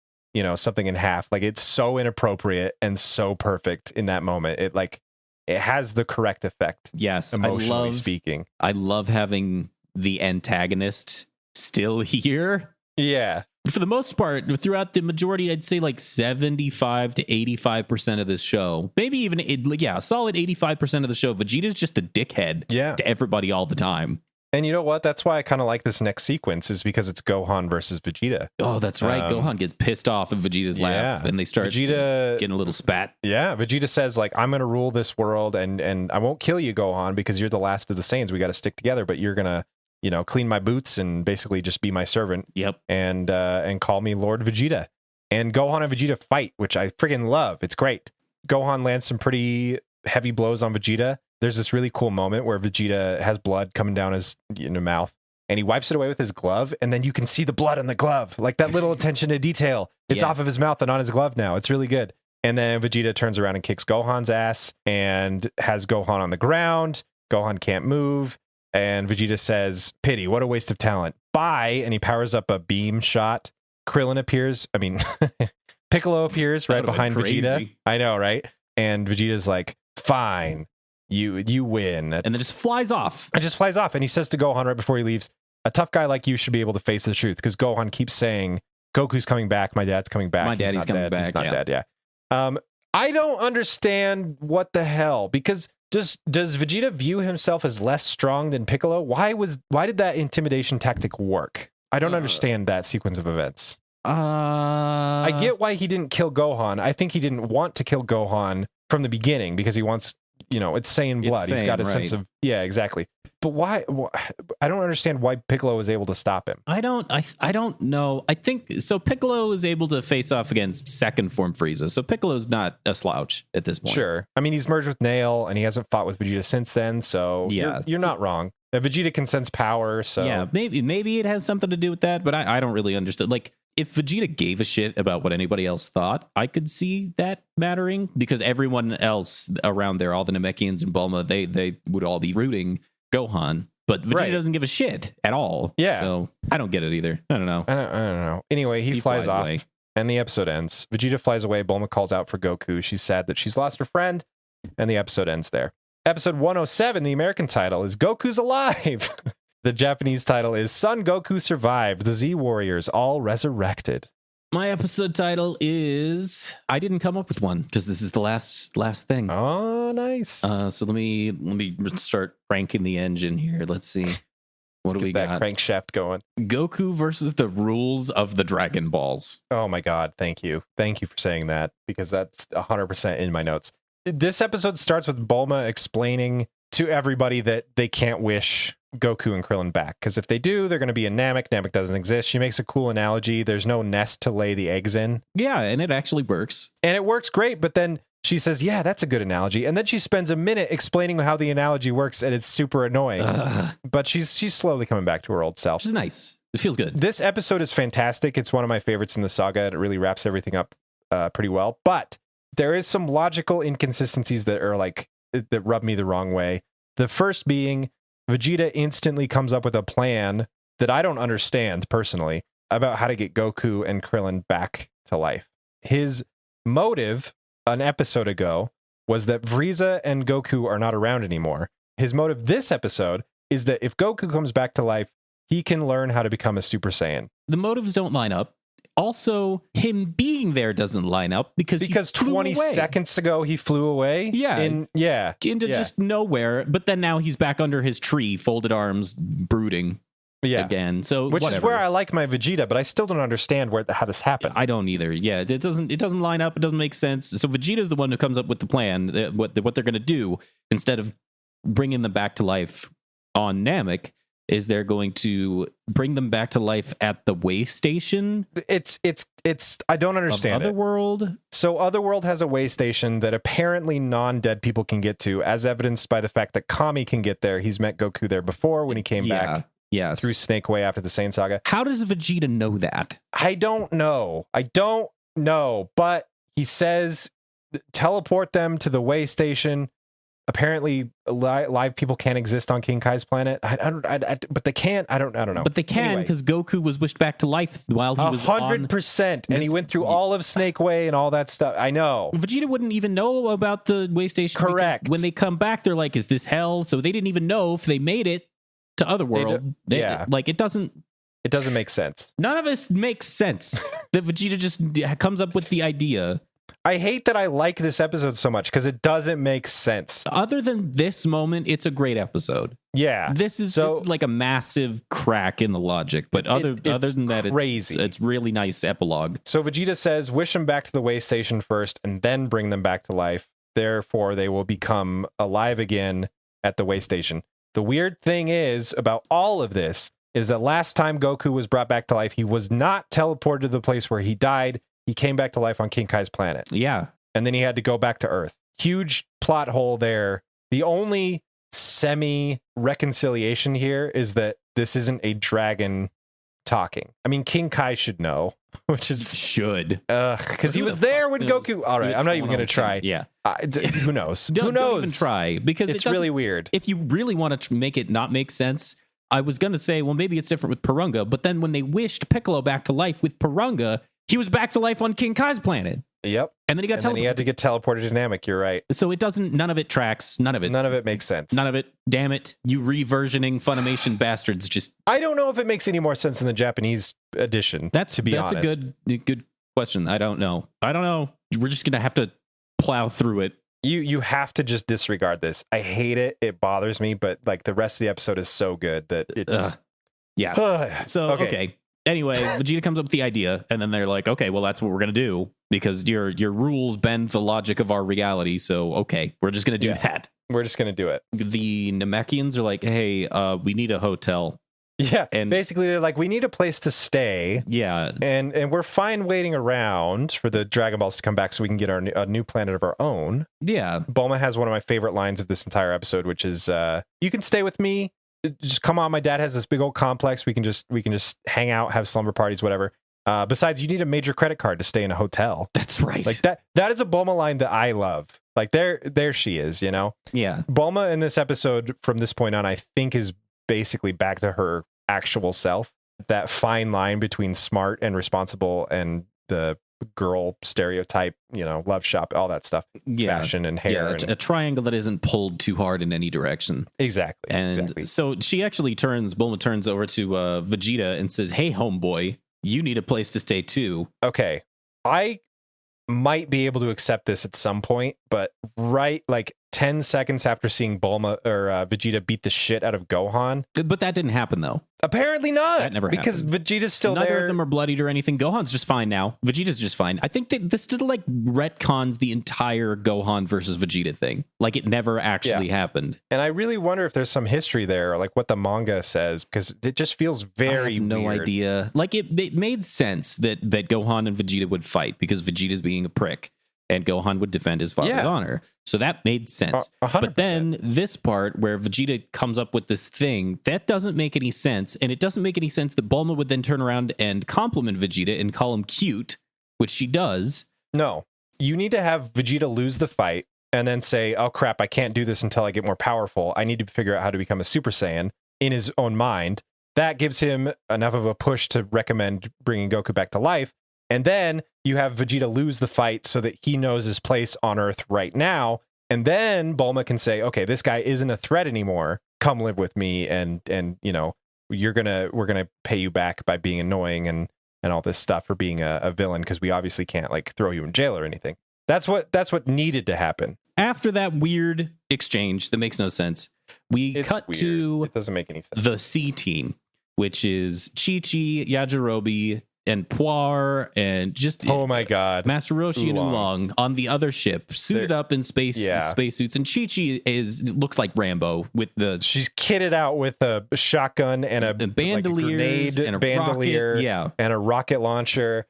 something in half. Like, it's so inappropriate and so perfect in that moment. It has the correct effect. Yes. Emotionally speaking. I love having the antagonist still here. Yeah. For the most part, throughout the majority, I'd say like 75 to 85% of this show, maybe even, a solid 85% of the show, Vegeta's just a dickhead to everybody all the time. And you know what? That's why I kind of like this next sequence, is because it's Gohan versus Vegeta. Oh, that's right. Gohan gets pissed off at Vegeta's laugh, and they start getting a little spat. Yeah, Vegeta says, like, I'm going to rule this world, and I won't kill you, Gohan, because you're the last of the Saiyans. We got to stick together, but you're going to, clean my boots and basically just be my servant. Yep. And call me Lord Vegeta. And Gohan and Vegeta fight, which I friggin' love. It's great. Gohan lands some pretty heavy blows on Vegeta. There's this really cool moment where Vegeta has blood coming down his mouth, and he wipes it away with his glove, and then you can see the blood on the glove, like that little attention to detail. It's off of his mouth and on his glove now. It's really good. And then Vegeta turns around and kicks Gohan's ass and has Gohan on the ground. Gohan can't move, and Vegeta says, "Pity, what a waste of talent. Bye." And he powers up a beam shot. Krillin appears. I mean, Piccolo appears right behind Vegeta. I know, right? And Vegeta's like, "Fine. You win." And then just flies off. And he says to Gohan right before he leaves, "A tough guy like you should be able to face the truth," because Gohan keeps saying, "Goku's coming back. My dad's coming back. My daddy's coming back. He's not dead." Yeah. I don't understand what the hell, because does Vegeta view himself as less strong than Piccolo? Why did that intimidation tactic work? I don't understand that sequence of events. I get why he didn't kill Gohan. I think he didn't want to kill Gohan from the beginning because he wants, it's Saiyan blood. He's got a sense of, yeah, exactly. But why? I don't understand why Piccolo was able to stop him. I don't know. I think so. Piccolo is able to face off against second form Frieza. So Piccolo's not a slouch at this point. Sure. I mean, he's merged with Nail and he hasn't fought with Vegeta since then. So yeah, you're not wrong. Vegeta can sense power. So yeah, maybe it has something to do with that. But I don't really understand. Like, if Vegeta gave a shit about what anybody else thought, I could see that mattering, because everyone else around there, all the Namekians and Bulma, they would all be rooting Gohan, but Vegeta doesn't give a shit at all. Yeah. So I don't get it either. I don't know. I don't know. Anyway, he flies off away. And the episode ends. Vegeta flies away. Bulma calls out for Goku. She's sad that she's lost her friend, and the episode ends there. Episode 107, the American title, is Goku's Alive. The Japanese title is Son Goku Survived, the Z Warriors All Resurrected. My episode title is, I didn't come up with one because this is the last thing. Oh, nice. So let me start cranking the engine here. Let's see. What do we got? Crankshaft going. Goku versus the rules of the Dragon Balls. Oh my God. Thank you. Thank you for saying that, because that's 100% in my notes. This episode starts with Bulma explaining to everybody that they can't wish Goku and Krillin back, because if they do, they're going to be in Namek. Namek doesn't exist. She makes a cool analogy. There's no nest to lay the eggs in. Yeah, and it actually works. And it works great, but then she says, yeah, that's a good analogy. And then she spends a minute explaining how the analogy works, and it's super annoying. But she's slowly coming back to her old self. Which is nice. It feels good. This episode is fantastic. It's one of my favorites in the saga, and it really wraps everything up pretty well. But there is some logical inconsistencies that are that rub me the wrong way. The first being, Vegeta instantly comes up with a plan that I don't understand personally about how to get Goku and Krillin back to life. His motive an episode ago was that Frieza and Goku are not around anymore. His motive this episode is that if Goku comes back to life, he can learn how to become a Super Saiyan. The motives don't line up. Also, him being there doesn't line up because 20 seconds ago he flew away. Yeah. Into just nowhere. But then now he's back under his tree, folded arms, brooding again. So which is where I like my Vegeta, but I still don't understand how this happened. I don't either. Yeah, it doesn't line up. It doesn't make sense. So Vegeta's the one who comes up with the plan, what they're going to do instead of bringing them back to life on Namek is they're going to bring them back to life at the way station. It's I don't understand it. Otherworld. So Otherworld has a way station that apparently non-dead people can get to, as evidenced by the fact that Kami can get there. He's met Goku there before when he came back through Snake Way after the Saiyan saga. How does Vegeta know that? I don't know, but he says teleport them to the way station. Apparently, live people can't exist on King Kai's planet. But they can't. I don't know. But they can because Goku was wished back to life while he was 100%, and he went through all of Snake Way and all that stuff. I know. Vegeta wouldn't even know about the way station. Correct. When they come back, they're like, "Is this hell?" So they didn't even know if they made it to Otherworld. It doesn't. It doesn't make sense. None of this makes sense. That Vegeta just comes up with the idea. I hate that I like this episode so much because it doesn't make sense. Other than this moment, it's a great episode. Yeah. This is like a massive crack in the logic, but other than that, crazy. It's really nice epilogue. So Vegeta says, wish them back to the way station first and then bring them back to life. Therefore, they will become alive again at the way station. The weird thing is about all of this is that last time Goku was brought back to life, he was not teleported to the place where he died. He came back to life on King Kai's planet. Yeah. And then he had to go back to Earth. Huge plot hole there. The only semi-reconciliation here is that this isn't a dragon talking. I mean, King Kai should know, which is... Should. Because he was there when Goku... All right, I'm not even going to try. Yeah. Who knows? Don't even try. Because it's really weird. If you really want to make it not make sense, I was going to say, well, maybe it's different with Purunga, but then when they wished Piccolo back to life with Purunga, he was back to life on King Kai's planet. Yep. And then he got teleported. Then he had to get teleported to Namek. You're right. So it doesn't, none of it tracks. None of it makes sense. None of it. Damn it. You reversioning Funimation bastards. Just. I don't know if it makes any more sense in the Japanese edition. That's honest. A good question. I don't know. We're just going to have to plow through it. You have to just disregard this. I hate it. It bothers me, but like the rest of the episode is so good that it just. Yeah. So, okay. Anyway, Vegeta comes up with the idea, and then they're like, okay, well, that's what we're going to do, because your rules bend the logic of our reality, so, okay, we're just going to do that. We're just going to do it. The Namekians are like, hey, we need a hotel. Yeah, and basically they're like, we need a place to stay. Yeah. And we're fine waiting around for the Dragon Balls to come back so we can get a new planet of our own. Yeah. Bulma has one of my favorite lines of this entire episode, which is, you can stay with me. Just come on, my dad has this big old complex. We can just hang out, have slumber parties, whatever. Besides, you need a major credit card to stay in a hotel. That's right. Like that is a Bulma line that I love. Like there she is, you know? Yeah. Bulma in this episode from this point on, I think is basically back to her actual self. That fine line between smart and responsible and the girl stereotype, you know, love shop, all that stuff, fashion and hair. Yeah, a triangle that isn't pulled too hard in any direction. Exactly. And so Bulma turns over to Vegeta and says, hey, homeboy, you need a place to stay too. Okay. I might be able to accept this at some point, but right like 10 seconds after seeing Bulma or Vegeta beat the shit out of Gohan. But that didn't happen, though. Apparently not. That never because happened. Vegeta's still Neither there. of them are bloodied or anything. Gohan's just fine now. Vegeta's just fine. I think that this still like retcons the entire Gohan versus Vegeta thing. Like it never actually happened. And I really wonder if there's some history there, or like what the manga says, because it just feels very no weird. idea. Like it made sense that Gohan and Vegeta would fight because Vegeta's being a prick. And Gohan would defend his father's honor. So that made sense. 100%. But then this part where Vegeta comes up with this thing, that doesn't make any sense. And it doesn't make any sense that Bulma would then turn around and compliment Vegeta and call him cute, which she does. No, you need to have Vegeta lose the fight and then say, oh crap, I can't do this until I get more powerful. I need to figure out how to become a Super Saiyan in his own mind. That gives him enough of a push to recommend bringing Goku back to life. And then you have Vegeta lose the fight so that he knows his place on Earth right now. And then Bulma can say, okay, this guy isn't a threat anymore. Come live with me. And you know, we're going to pay you back by being annoying and all this stuff for being a villain. Because we obviously can't like throw you in jail or anything. That's what needed to happen. After that weird exchange that makes no sense, it doesn't make any sense. The C team, which is Chi-Chi, Yajirobe, and Poir and just Oh my god. Master Roshi and Oolong on the other ship, suited up in spacesuits, and Chi-Chi looks like Rambo with the she's kitted out with a shotgun and a bandoliers like and a bandolier rocket, and a rocket launcher.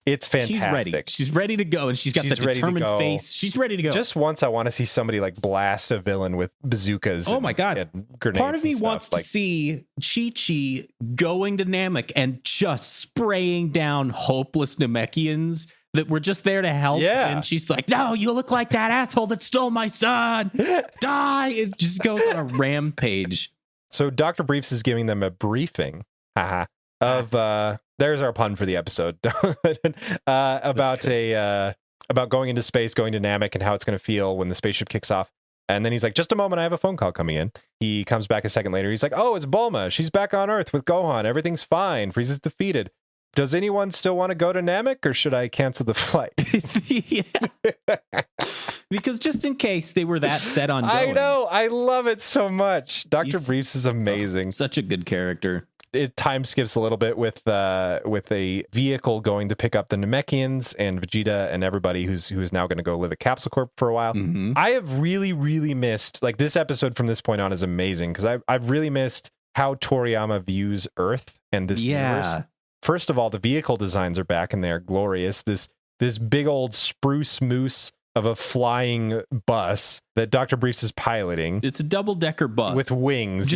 It's fantastic. She's ready to go, and she's got the determined face. She's ready to go. Just once I want to see somebody like blast a villain with bazookas. Oh my god. And grenades. Part of me wants to like, see Chi-Chi going to Namek and just spraying down hopeless Namekians that were just there to help. Yeah. And she's like, no, you look like that asshole that stole my son. Die. It just goes on a rampage. So Dr. Briefs is giving them a briefing of there's our pun for the episode about going into space, going to Namek, and how it's going to feel when the spaceship kicks off. And then he's like, just a moment, I have a phone call coming in. He comes back a second later. He's like, oh, it's Bulma. She's back on Earth with Gohan. Everything's fine. Frieza's defeated. Does anyone still want to go to Namek, or should I cancel the flight? Because just in case they were that set on going. I know. I love it so much. Dr. Briefs is amazing. Such a good character. It time skips a little bit with a vehicle going to pick up the Namekians and Vegeta and everybody who is now going to go live at Capsule Corp for a while. Mm-hmm. I have really, really missed, like, this episode from this point on is amazing because I've really missed how Toriyama views Earth and this universe. First of all, the vehicle designs are back and they're glorious. This big old spruce moose of a flying bus that Dr. Briefs is piloting. It's a double-decker bus. With wings,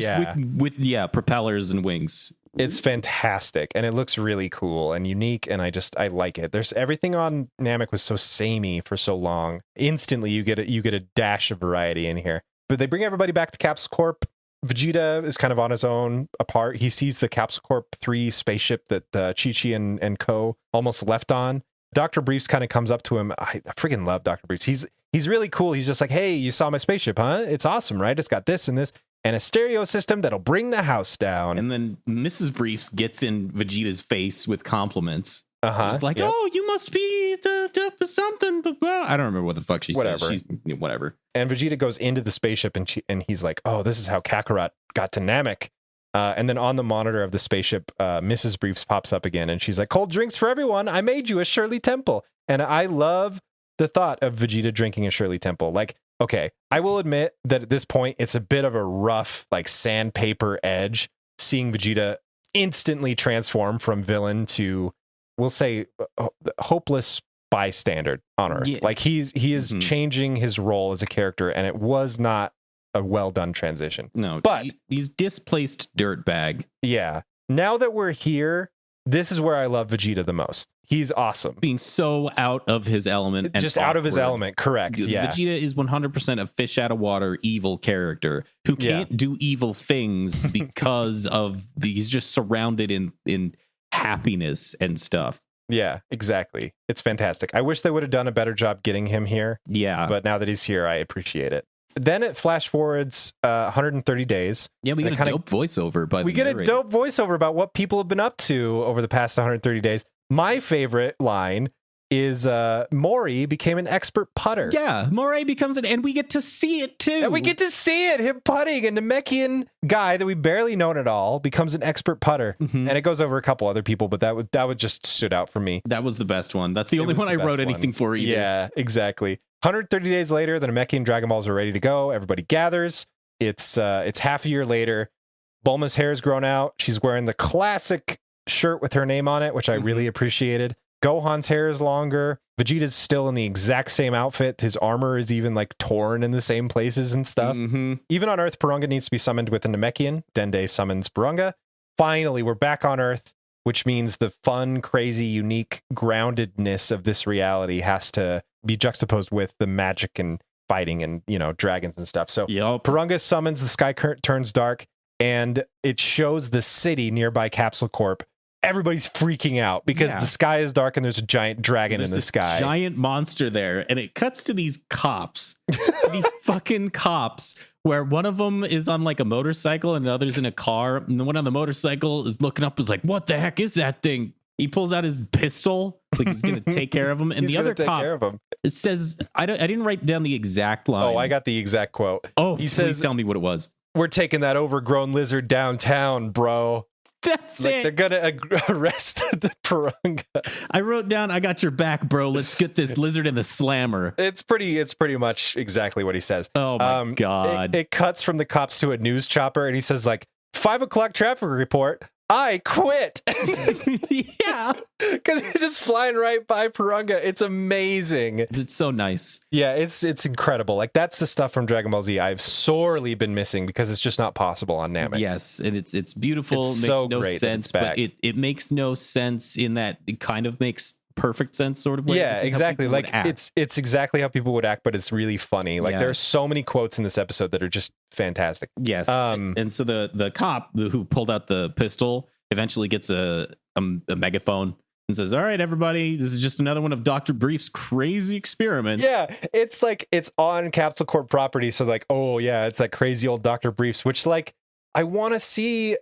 with propellers and wings. It's fantastic, and it looks really cool and unique, and I like it. There's everything on Namek was so samey for so long. Instantly, you get a dash of variety in here. But they bring everybody back to Capsule Corp. Vegeta is kind of on his own, apart. He sees the Capsule Corp 3 spaceship that Chi-Chi and Co. almost left on. Dr. Briefs kind of comes up to him. I freaking love Dr. Briefs. He's really cool. He's just like, hey, you saw my spaceship, huh? It's awesome, right? It's got this and this and a stereo system that'll bring the house down. And then Mrs. Briefs gets in Vegeta's face with compliments. She's like, oh, you must be the something. I don't remember what the fuck she says. She's whatever. And Vegeta goes into the spaceship and he's like, oh, this is how Kakarot got to Namek. And then on the monitor of the spaceship, Mrs. Briefs pops up again, and she's like, cold drinks for everyone. I made you a Shirley Temple. And I love the thought of Vegeta drinking a Shirley Temple. Like, okay, I will admit that at this point, it's a bit of a rough, like, sandpaper edge, seeing Vegeta instantly transform from villain to, we'll say, hopeless bystander on Earth. Yeah. Like, he is changing his role as a character, and it was not a well done transition. No, but he's displaced dirtbag. Yeah. Now that we're here, this is where I love Vegeta the most. He's awesome. Being so out of his element. And just out of his element, correct. Yeah. Vegeta is 100% a fish out of water evil character who can't do evil things because he's just surrounded in happiness and stuff. Yeah, exactly. It's fantastic. I wish they would have done a better job getting him here. Yeah. But now that he's here, I appreciate it. Then it flash forwards 130 days. Yeah, we get a dope voiceover. We get a dope voiceover about what people have been up to over the past 130 days. My favorite line is Mori became an expert putter. Yeah, Mori becomes and we get to see it too. And we get to see it, him putting. A Namekian guy that we barely known at all becomes an expert putter. Mm-hmm. And it goes over a couple other people, but that would just stood out for me. That was the best one. That's the only one I wrote anything for either. Yeah, exactly. 130 days later, the Namekian Dragon Balls are ready to go. Everybody gathers. It's half a year later. Bulma's hair has grown out. She's wearing the classic shirt with her name on it, which I really appreciated. Gohan's hair is longer. Vegeta's still in the exact same outfit. His armor is even like torn in the same places and stuff. Mm-hmm. Even on Earth, Purunga needs to be summoned with a Namekian. Dende summons Purunga. Finally, we're back on Earth, which means the fun, crazy, unique groundedness of this reality has to be juxtaposed with the magic and fighting and, dragons and stuff. So Purunga summons, the sky turns dark, and it shows the city nearby Capsule Corp. Everybody's freaking out because the sky is dark and there's a giant dragon in the sky. Giant monster there. And it cuts to these cops, these fucking cops, where one of them is on like a motorcycle and the other's in a car. And the one on the motorcycle is looking up, is like, what the heck is that thing? He pulls out his pistol, like he's going to take care of him. And the other cop says, I didn't write down the exact line. Oh, I got the exact quote. Oh, he says, tell me what it was. We're taking that overgrown lizard downtown, bro. That's Like it. they're gonna arrest the Purunga. I wrote down, I got your back, bro. Let's get this lizard in the slammer. It's pretty much exactly what he says. Oh my God. It cuts from the cops to a news chopper, and he says like 5 o'clock traffic report. I quit. Yeah. Because he's just flying right by Purunga. It's amazing. It's so nice. Yeah, it's incredible. Like that's the stuff from Dragon Ball Z I've sorely been missing because it's just not possible on Namek. Yes, and it's beautiful. It's It makes so no great that sense, it's but back. it makes no sense in that it kind of makes perfect sense sort of way. Yeah, This is how exactly. people would Like act. it's exactly how people would act, but it's really funny. Like Yeah. there's so many quotes in this episode that are just fantastic. Yes. And so the cop who pulled out the pistol eventually gets a megaphone and says, "All right, everybody, this is just another one of Dr. Brief's crazy experiments." Yeah, it's like it's on Capsule Corp property, so like, oh yeah, it's that crazy old Dr. Briefs, which like I want to see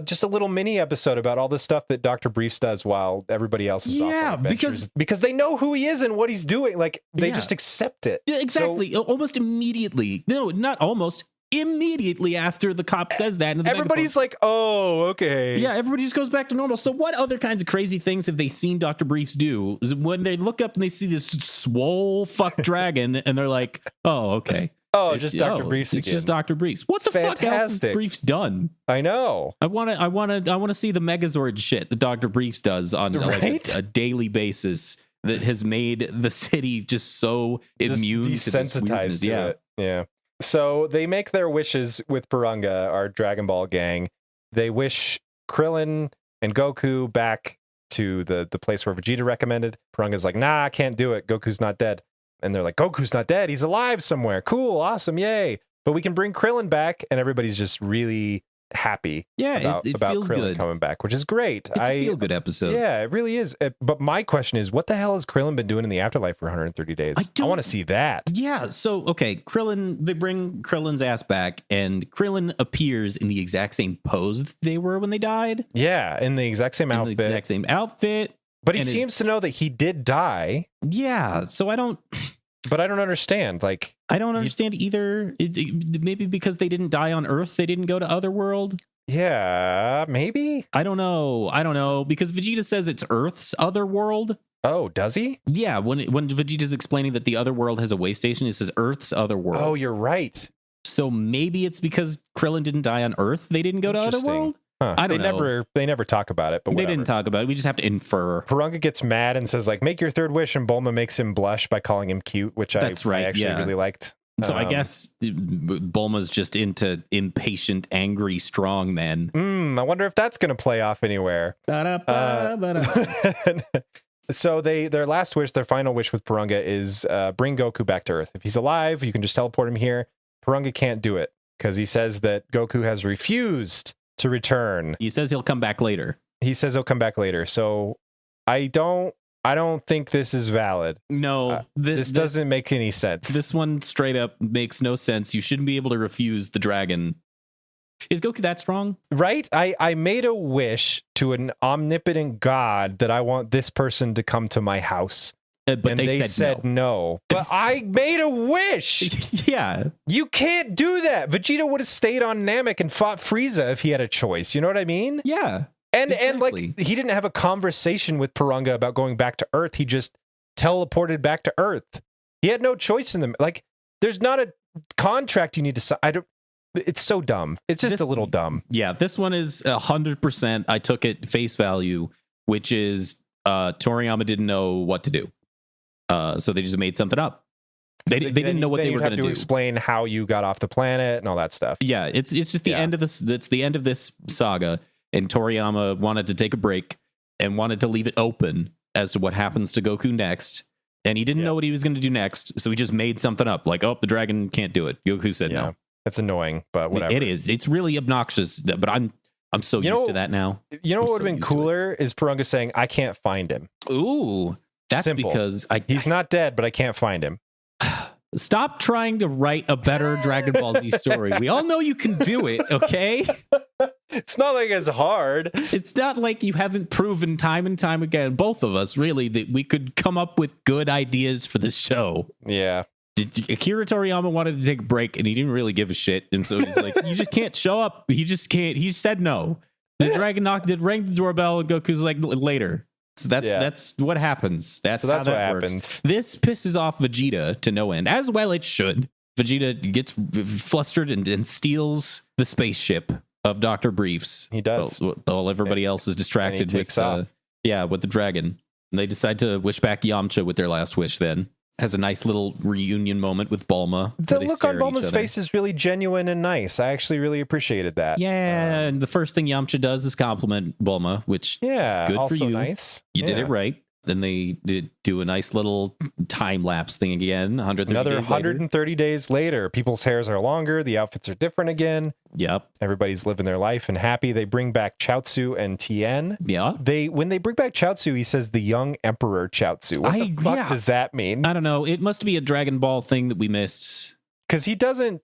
just a little mini episode about all the stuff that Dr. Briefs does while everybody else is off Yeah, on adventures. Because they know who he is and what he's doing. Like they Yeah. just accept it. Yeah, exactly. Almost immediately. No, not almost. Immediately after the cop says that, into the Everybody's like, oh, okay. yeah, everybody just goes back to normal. So what other kinds of crazy things have they seen Dr. Briefs do? Is when they look up and they see this swole fuck dragon and they're like, oh, okay. Oh, just Dr. Briefs It's again. just Dr. Briefs. What the fuck else has Fantastic. Briefs done? I know. I want to see the Megazord shit that Dr. Briefs does on like, Right? a daily basis that has made the city just so Just immune to this weirdness. desensitized to Yeah. it. Yeah. So they make their wishes with Purunga, our Dragon Ball gang. They wish Krillin and Goku back to the place where Vegeta recommended. Purunga's like, nah, I can't do it. Goku's not dead. And they're like, Goku's not dead. He's alive somewhere. Cool. Awesome. Yay. But we can bring Krillin back. And everybody's just really happy Yeah, about it feels Krillin good. coming back, which is great. It's a feel good episode. Yeah, it really is. But my question is, what the hell has Krillin been doing in the afterlife for 130 days? I want to see that. Yeah, so okay, they bring Krillin's ass back, and Krillin appears in the exact same pose that they were when they died. Yeah, in the exact same outfit. The exact same outfit. But he and seems to know that he did die. Yeah, so I don't understand. Like, I don't understand either. Maybe because they didn't die on Earth, they didn't go to Otherworld. yeah, maybe. I don't know because Vegeta says it's Earth's Otherworld. Oh, does he? Yeah, when Vegeta's explaining that the Otherworld has a way station, it says Earth's Otherworld. Oh, you're right. So maybe it's because Krillin didn't die on Earth, they didn't go to Interesting. Otherworld. Huh. I don't know. They never talk about it, but They whatever. didn't talk about it. We just have to infer. Purunga gets mad and says, like, make your third wish, and Bulma makes him blush by calling him cute, which That's right, I actually yeah. really liked. So I guess Bulma's just into impatient, angry, strong men. I wonder if that's going to play off anywhere. So their last wish, their final wish with Purunga is bring Goku back to Earth. If he's alive, you can just teleport him here. Purunga can't do it because he says that Goku has refused to return. He says he'll come back later. He says he'll come back later. So I don't think this is valid. No, This doesn't make any sense. This one straight up makes no sense. You shouldn't be able to refuse the dragon. Is Goku that strong? Right? I made a wish to an omnipotent god that I want this person to come to my house. But and they said no. But I made a wish. Yeah. You can't do that. Vegeta would have stayed on Namek and fought Frieza if he had a choice. You know what I mean? Yeah. And Exactly. like he didn't have a conversation with Purunga about going back to Earth. He just teleported back to Earth. He had no choice in them. Like there's not a contract you need to sign. It's so dumb. It's just a little dumb. Yeah, this one is 100%. I took it face value, which is Toriyama didn't know what to do. So they just made something up. They didn't know what they were going to do. Explain how you got off the planet and all that stuff. Yeah, it's just the end of this. It's the end of this saga, and Toriyama wanted to take a break and wanted to leave it open as to what happens to Goku next. And he didn't know what he was going to do next, so he just made something up. Like, oh, the dragon can't do it. Goku said no. It's annoying, but whatever. It is. It's really obnoxious, but I'm so used to that now. You know what would have been cooler is Purunga saying, "I can't find him." Ooh, that's Simple. because he's not dead, but I can't find him. Stop trying to write a better Dragon Ball Z story. We all know you can do it, okay? It's not like it's hard. It's not like you haven't proven time and time again, both of us really, that we could come up with good ideas for this show. Yeah. Akira Toriyama wanted to take a break and he didn't really give a shit. And so he's like, you just can't show up. He just can't. He said no. The dragon rang the doorbell, and Goku's like, later. So that's what happens. That's what works. happens. This pisses off Vegeta to no end, as well it should. Vegeta gets flustered and steals the spaceship of Dr. Briefs. He does. While everybody else is distracted with with the dragon. And they decide to wish back Yamcha with their last wish then. Has a nice little reunion moment with Bulma. The look on Bulma's face is really genuine and nice. I actually really appreciated that. Yeah, and the first thing Yamcha does is compliment Bulma, which good also for you. Nice. You did it right. Then they did do a nice little time lapse thing again. Another 130 days later, people's hairs are longer. The outfits are different again. Yep. Everybody's living their life and happy. They bring back Chaozu and Tien. Yeah. When they bring back Chaozu, he says the young Emperor Chaozu. What the fuck does that mean? I don't know. It must be a Dragon Ball thing that we missed. Because he doesn't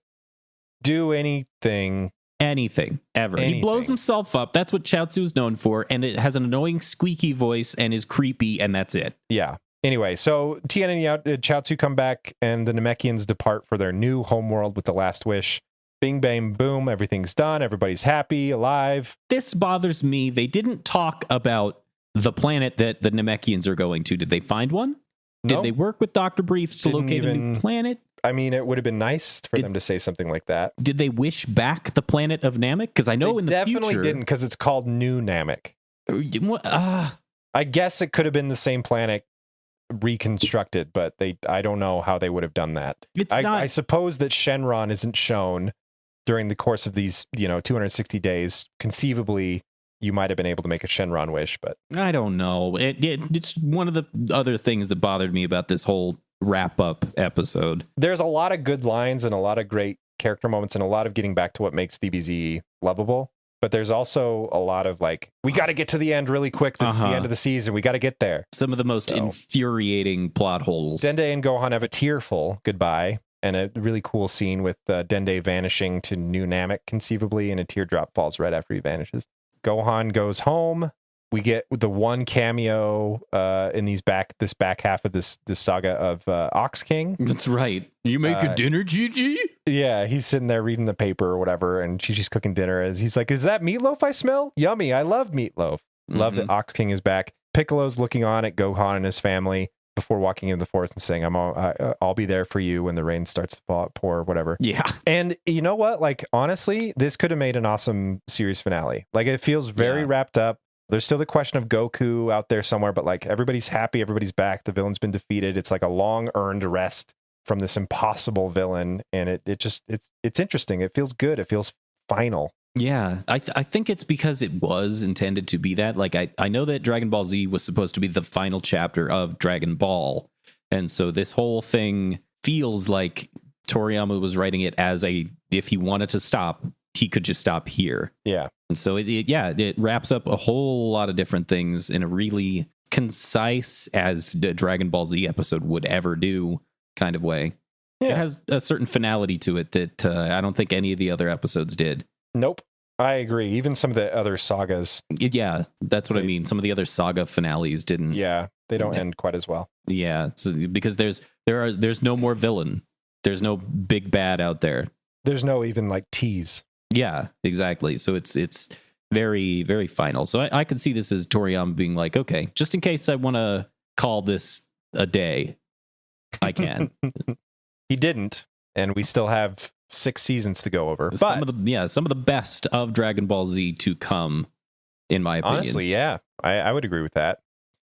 do anything ever. He blows himself up. That's what Chaozu is known for, and it has an annoying squeaky voice and is creepy, and that's it. Yeah. Anyway, so Tien and Chaozu come back, and the Namekians depart for their new homeworld with the last wish. Bing, bang, boom, everything's done. Everybody's happy, alive. This bothers me. They didn't talk about the planet that the Namekians are going to. Did they find one? Nope. Did they work with Dr. Briefs to locate a new planet? I mean, it would have been nice for them to say something like that. Did they wish back the planet of Namek? Because I know in the future... definitely didn't, because it's called New Namek. I guess it could have been the same planet reconstructed, but I don't know how they would have done that. I suppose that Shenron isn't shown during the course of these 260 days. Conceivably, you might have been able to make a Shenron wish, but I don't know. It's one of the other things that bothered me about this whole wrap-up episode. There's a lot of good lines and a lot of great character moments and a lot of getting back to what makes DBZ lovable. But there's also a lot of we got to get to the end really quick. This is the end of the season. We got to get there. Some of the most infuriating plot holes. Dende and Gohan have a tearful goodbye and a really cool scene with Dende vanishing to New Namek conceivably, and a teardrop falls right after he vanishes. Gohan goes home. We get the one cameo in this back half of this saga of Ox King. That's right. You making dinner, Gigi? Yeah, he's sitting there reading the paper or whatever, and Gigi's cooking dinner. As he's like, "Is that meatloaf I smell? Yummy! I love meatloaf." Love that Ox King is back. Piccolo's looking on at Gohan and his family before walking into the forest and saying, "I'll be there for you when the rain starts to pour," or whatever. Yeah. And you know what? Honestly, this could have made an awesome series finale. It feels very wrapped up. There's still the question of Goku out there somewhere, but everybody's happy, everybody's back. The villain's been defeated. It's a long earned rest from this impossible villain, and it's interesting. It feels good. It feels final. Yeah, I think it's because it was intended to be that. I know that Dragon Ball Z was supposed to be the final chapter of Dragon Ball, and so this whole thing feels like Toriyama was writing it as if he wanted to stop, he could just stop here. Yeah. And so it wraps up a whole lot of different things in a really concise, as the Dragon Ball Z episode would ever do, kind of way. Yeah. It has a certain finality to it that I don't think any of the other episodes did. Nope. I agree. Even some of the other sagas. Yeah, that's what I mean. Some of the other saga finales didn't. Yeah, they don't end quite as well. Yeah, because there's no more villain. There's no big bad out there. There's no even tease. Yeah, exactly. So it's very, very final. So I could see this as Toriyama being okay, just in case I want to call this a day, I can. He didn't, and we still have 6 seasons to go over. Some of the best of Dragon Ball Z to come, in my opinion. Honestly, yeah, I would agree with that.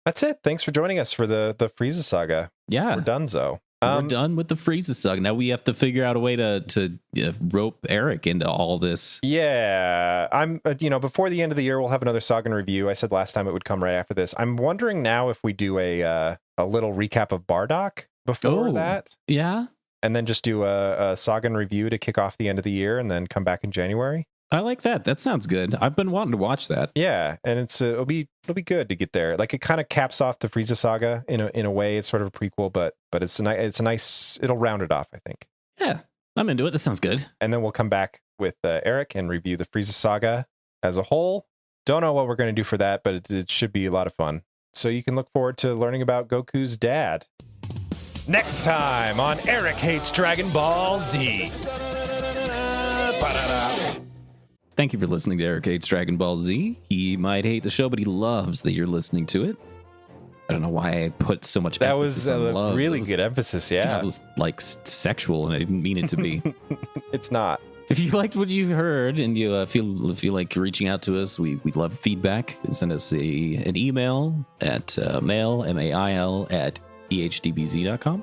That's it. Thanks for joining us for the Frieza saga. Yeah, we're donezo. We're done with the Frieza saga. Now we have to figure out a way to rope Eric into all this. Yeah, I'm. Before the end of the year, we'll have another saga review. I said last time it would come right after this. I'm wondering now if we do a little recap of Bardock before that. Yeah, and then just do a saga review to kick off the end of the year, and then come back in January. I like that. That sounds good. I've been wanting to watch that. Yeah, and it'll be good to get there. It kind of caps off the Frieza saga in a way. It's sort of a prequel, but it's a nice. It'll round it off, I think. Yeah, I'm into it. That sounds good. And then we'll come back with Eric and review the Frieza saga as a whole. Don't know what we're going to do for that, but it should be a lot of fun. So you can look forward to learning about Goku's dad next time on Eric Hates Dragon Ball Z. Thank you for listening to Eric Hates Dragon Ball Z. He might hate the show, but he loves that you're listening to it. I don't know why I put so much That emphasis was on a loves. really That was- good emphasis. Yeah, That was like sexual, and I didn't mean it to be. it's not. If you liked what you heard and you feel like reaching out to us, we'd love feedback. Send us an email at mail at ehdbz.com.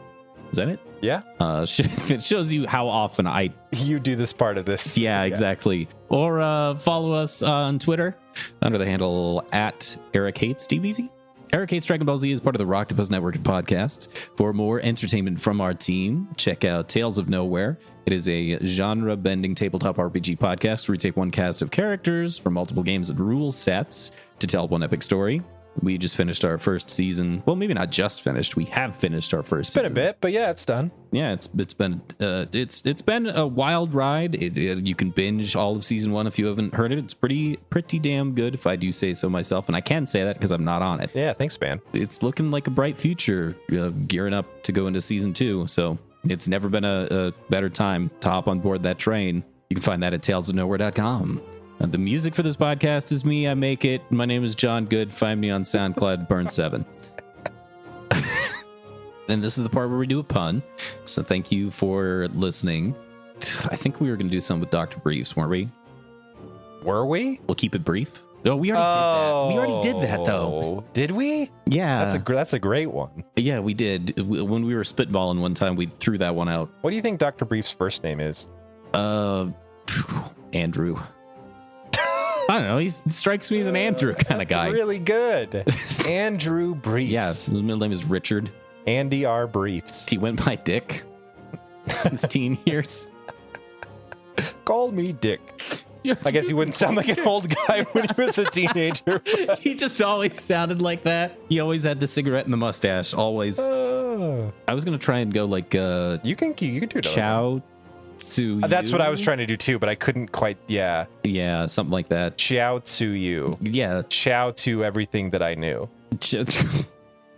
Is that it? Yeah, It shows you how often I. you do this part of this. Yeah, exactly. Or follow us on Twitter under the handle at Eric Hates DBZ. Eric Hates Dragon Ball Z is part of the Rocktopus network of podcasts. For more entertainment from our team, check out Tales of Nowhere. It is a genre-bending tabletop RPG podcast where we take one cast of characters from multiple games and rule sets to tell one epic story. We just finished our first season. Well, maybe not just finished. We have finished our first season. It's been a bit, but yeah, it's done. Yeah, it's been a wild ride. You can binge all of season 1 if you haven't heard it. It's pretty damn good, if I do say so myself, and I can say that because I'm not on it. Yeah, thanks, man. It's looking like a bright future, gearing up to go into season 2. So it's never been a better time to hop on board that train. You can find that at talesofnowhere.com. The music for this podcast is me. I make it. My name is John Good. Find me on SoundCloud, Burn7. And this is the part where we do a pun. So thank you for listening. I think we were going to do something with Dr. Briefs, weren't we? Were we? We'll keep it brief. Oh, we already did that. We already did that, though. Did we? Yeah. That's a great one. Yeah, we did. When we were spitballing one time, we threw that one out. What do you think Dr. Brief's first name is? Andrew. I don't know. He strikes me as an Andrew kind of guy. Really good. Andrew Briefs. Yes, his middle name is Richard. Andy R. Briefs. He went by Dick his teen years. Call me Dick. I guess he wouldn't sound like an old guy when he was a teenager. He just always sounded like that. He always had the cigarette and the mustache. Always. I was gonna try and go like you can do it. Chow Tzu. That's what I was trying to do too, but I couldn't quite. Yeah, something like that. Chow to you. Yeah, Chow to everything that I knew.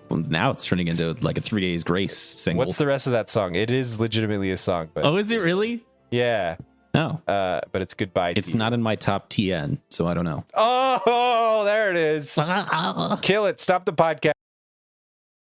Well, now it's turning into like a 3 Days Grace single. What's the rest of that song? It is legitimately a song, but Oh, is it really? yeah. No. But it's goodbye. It's to not you. in my top 10, so I don't know. Oh, there it is. Kill it. Stop the podcast.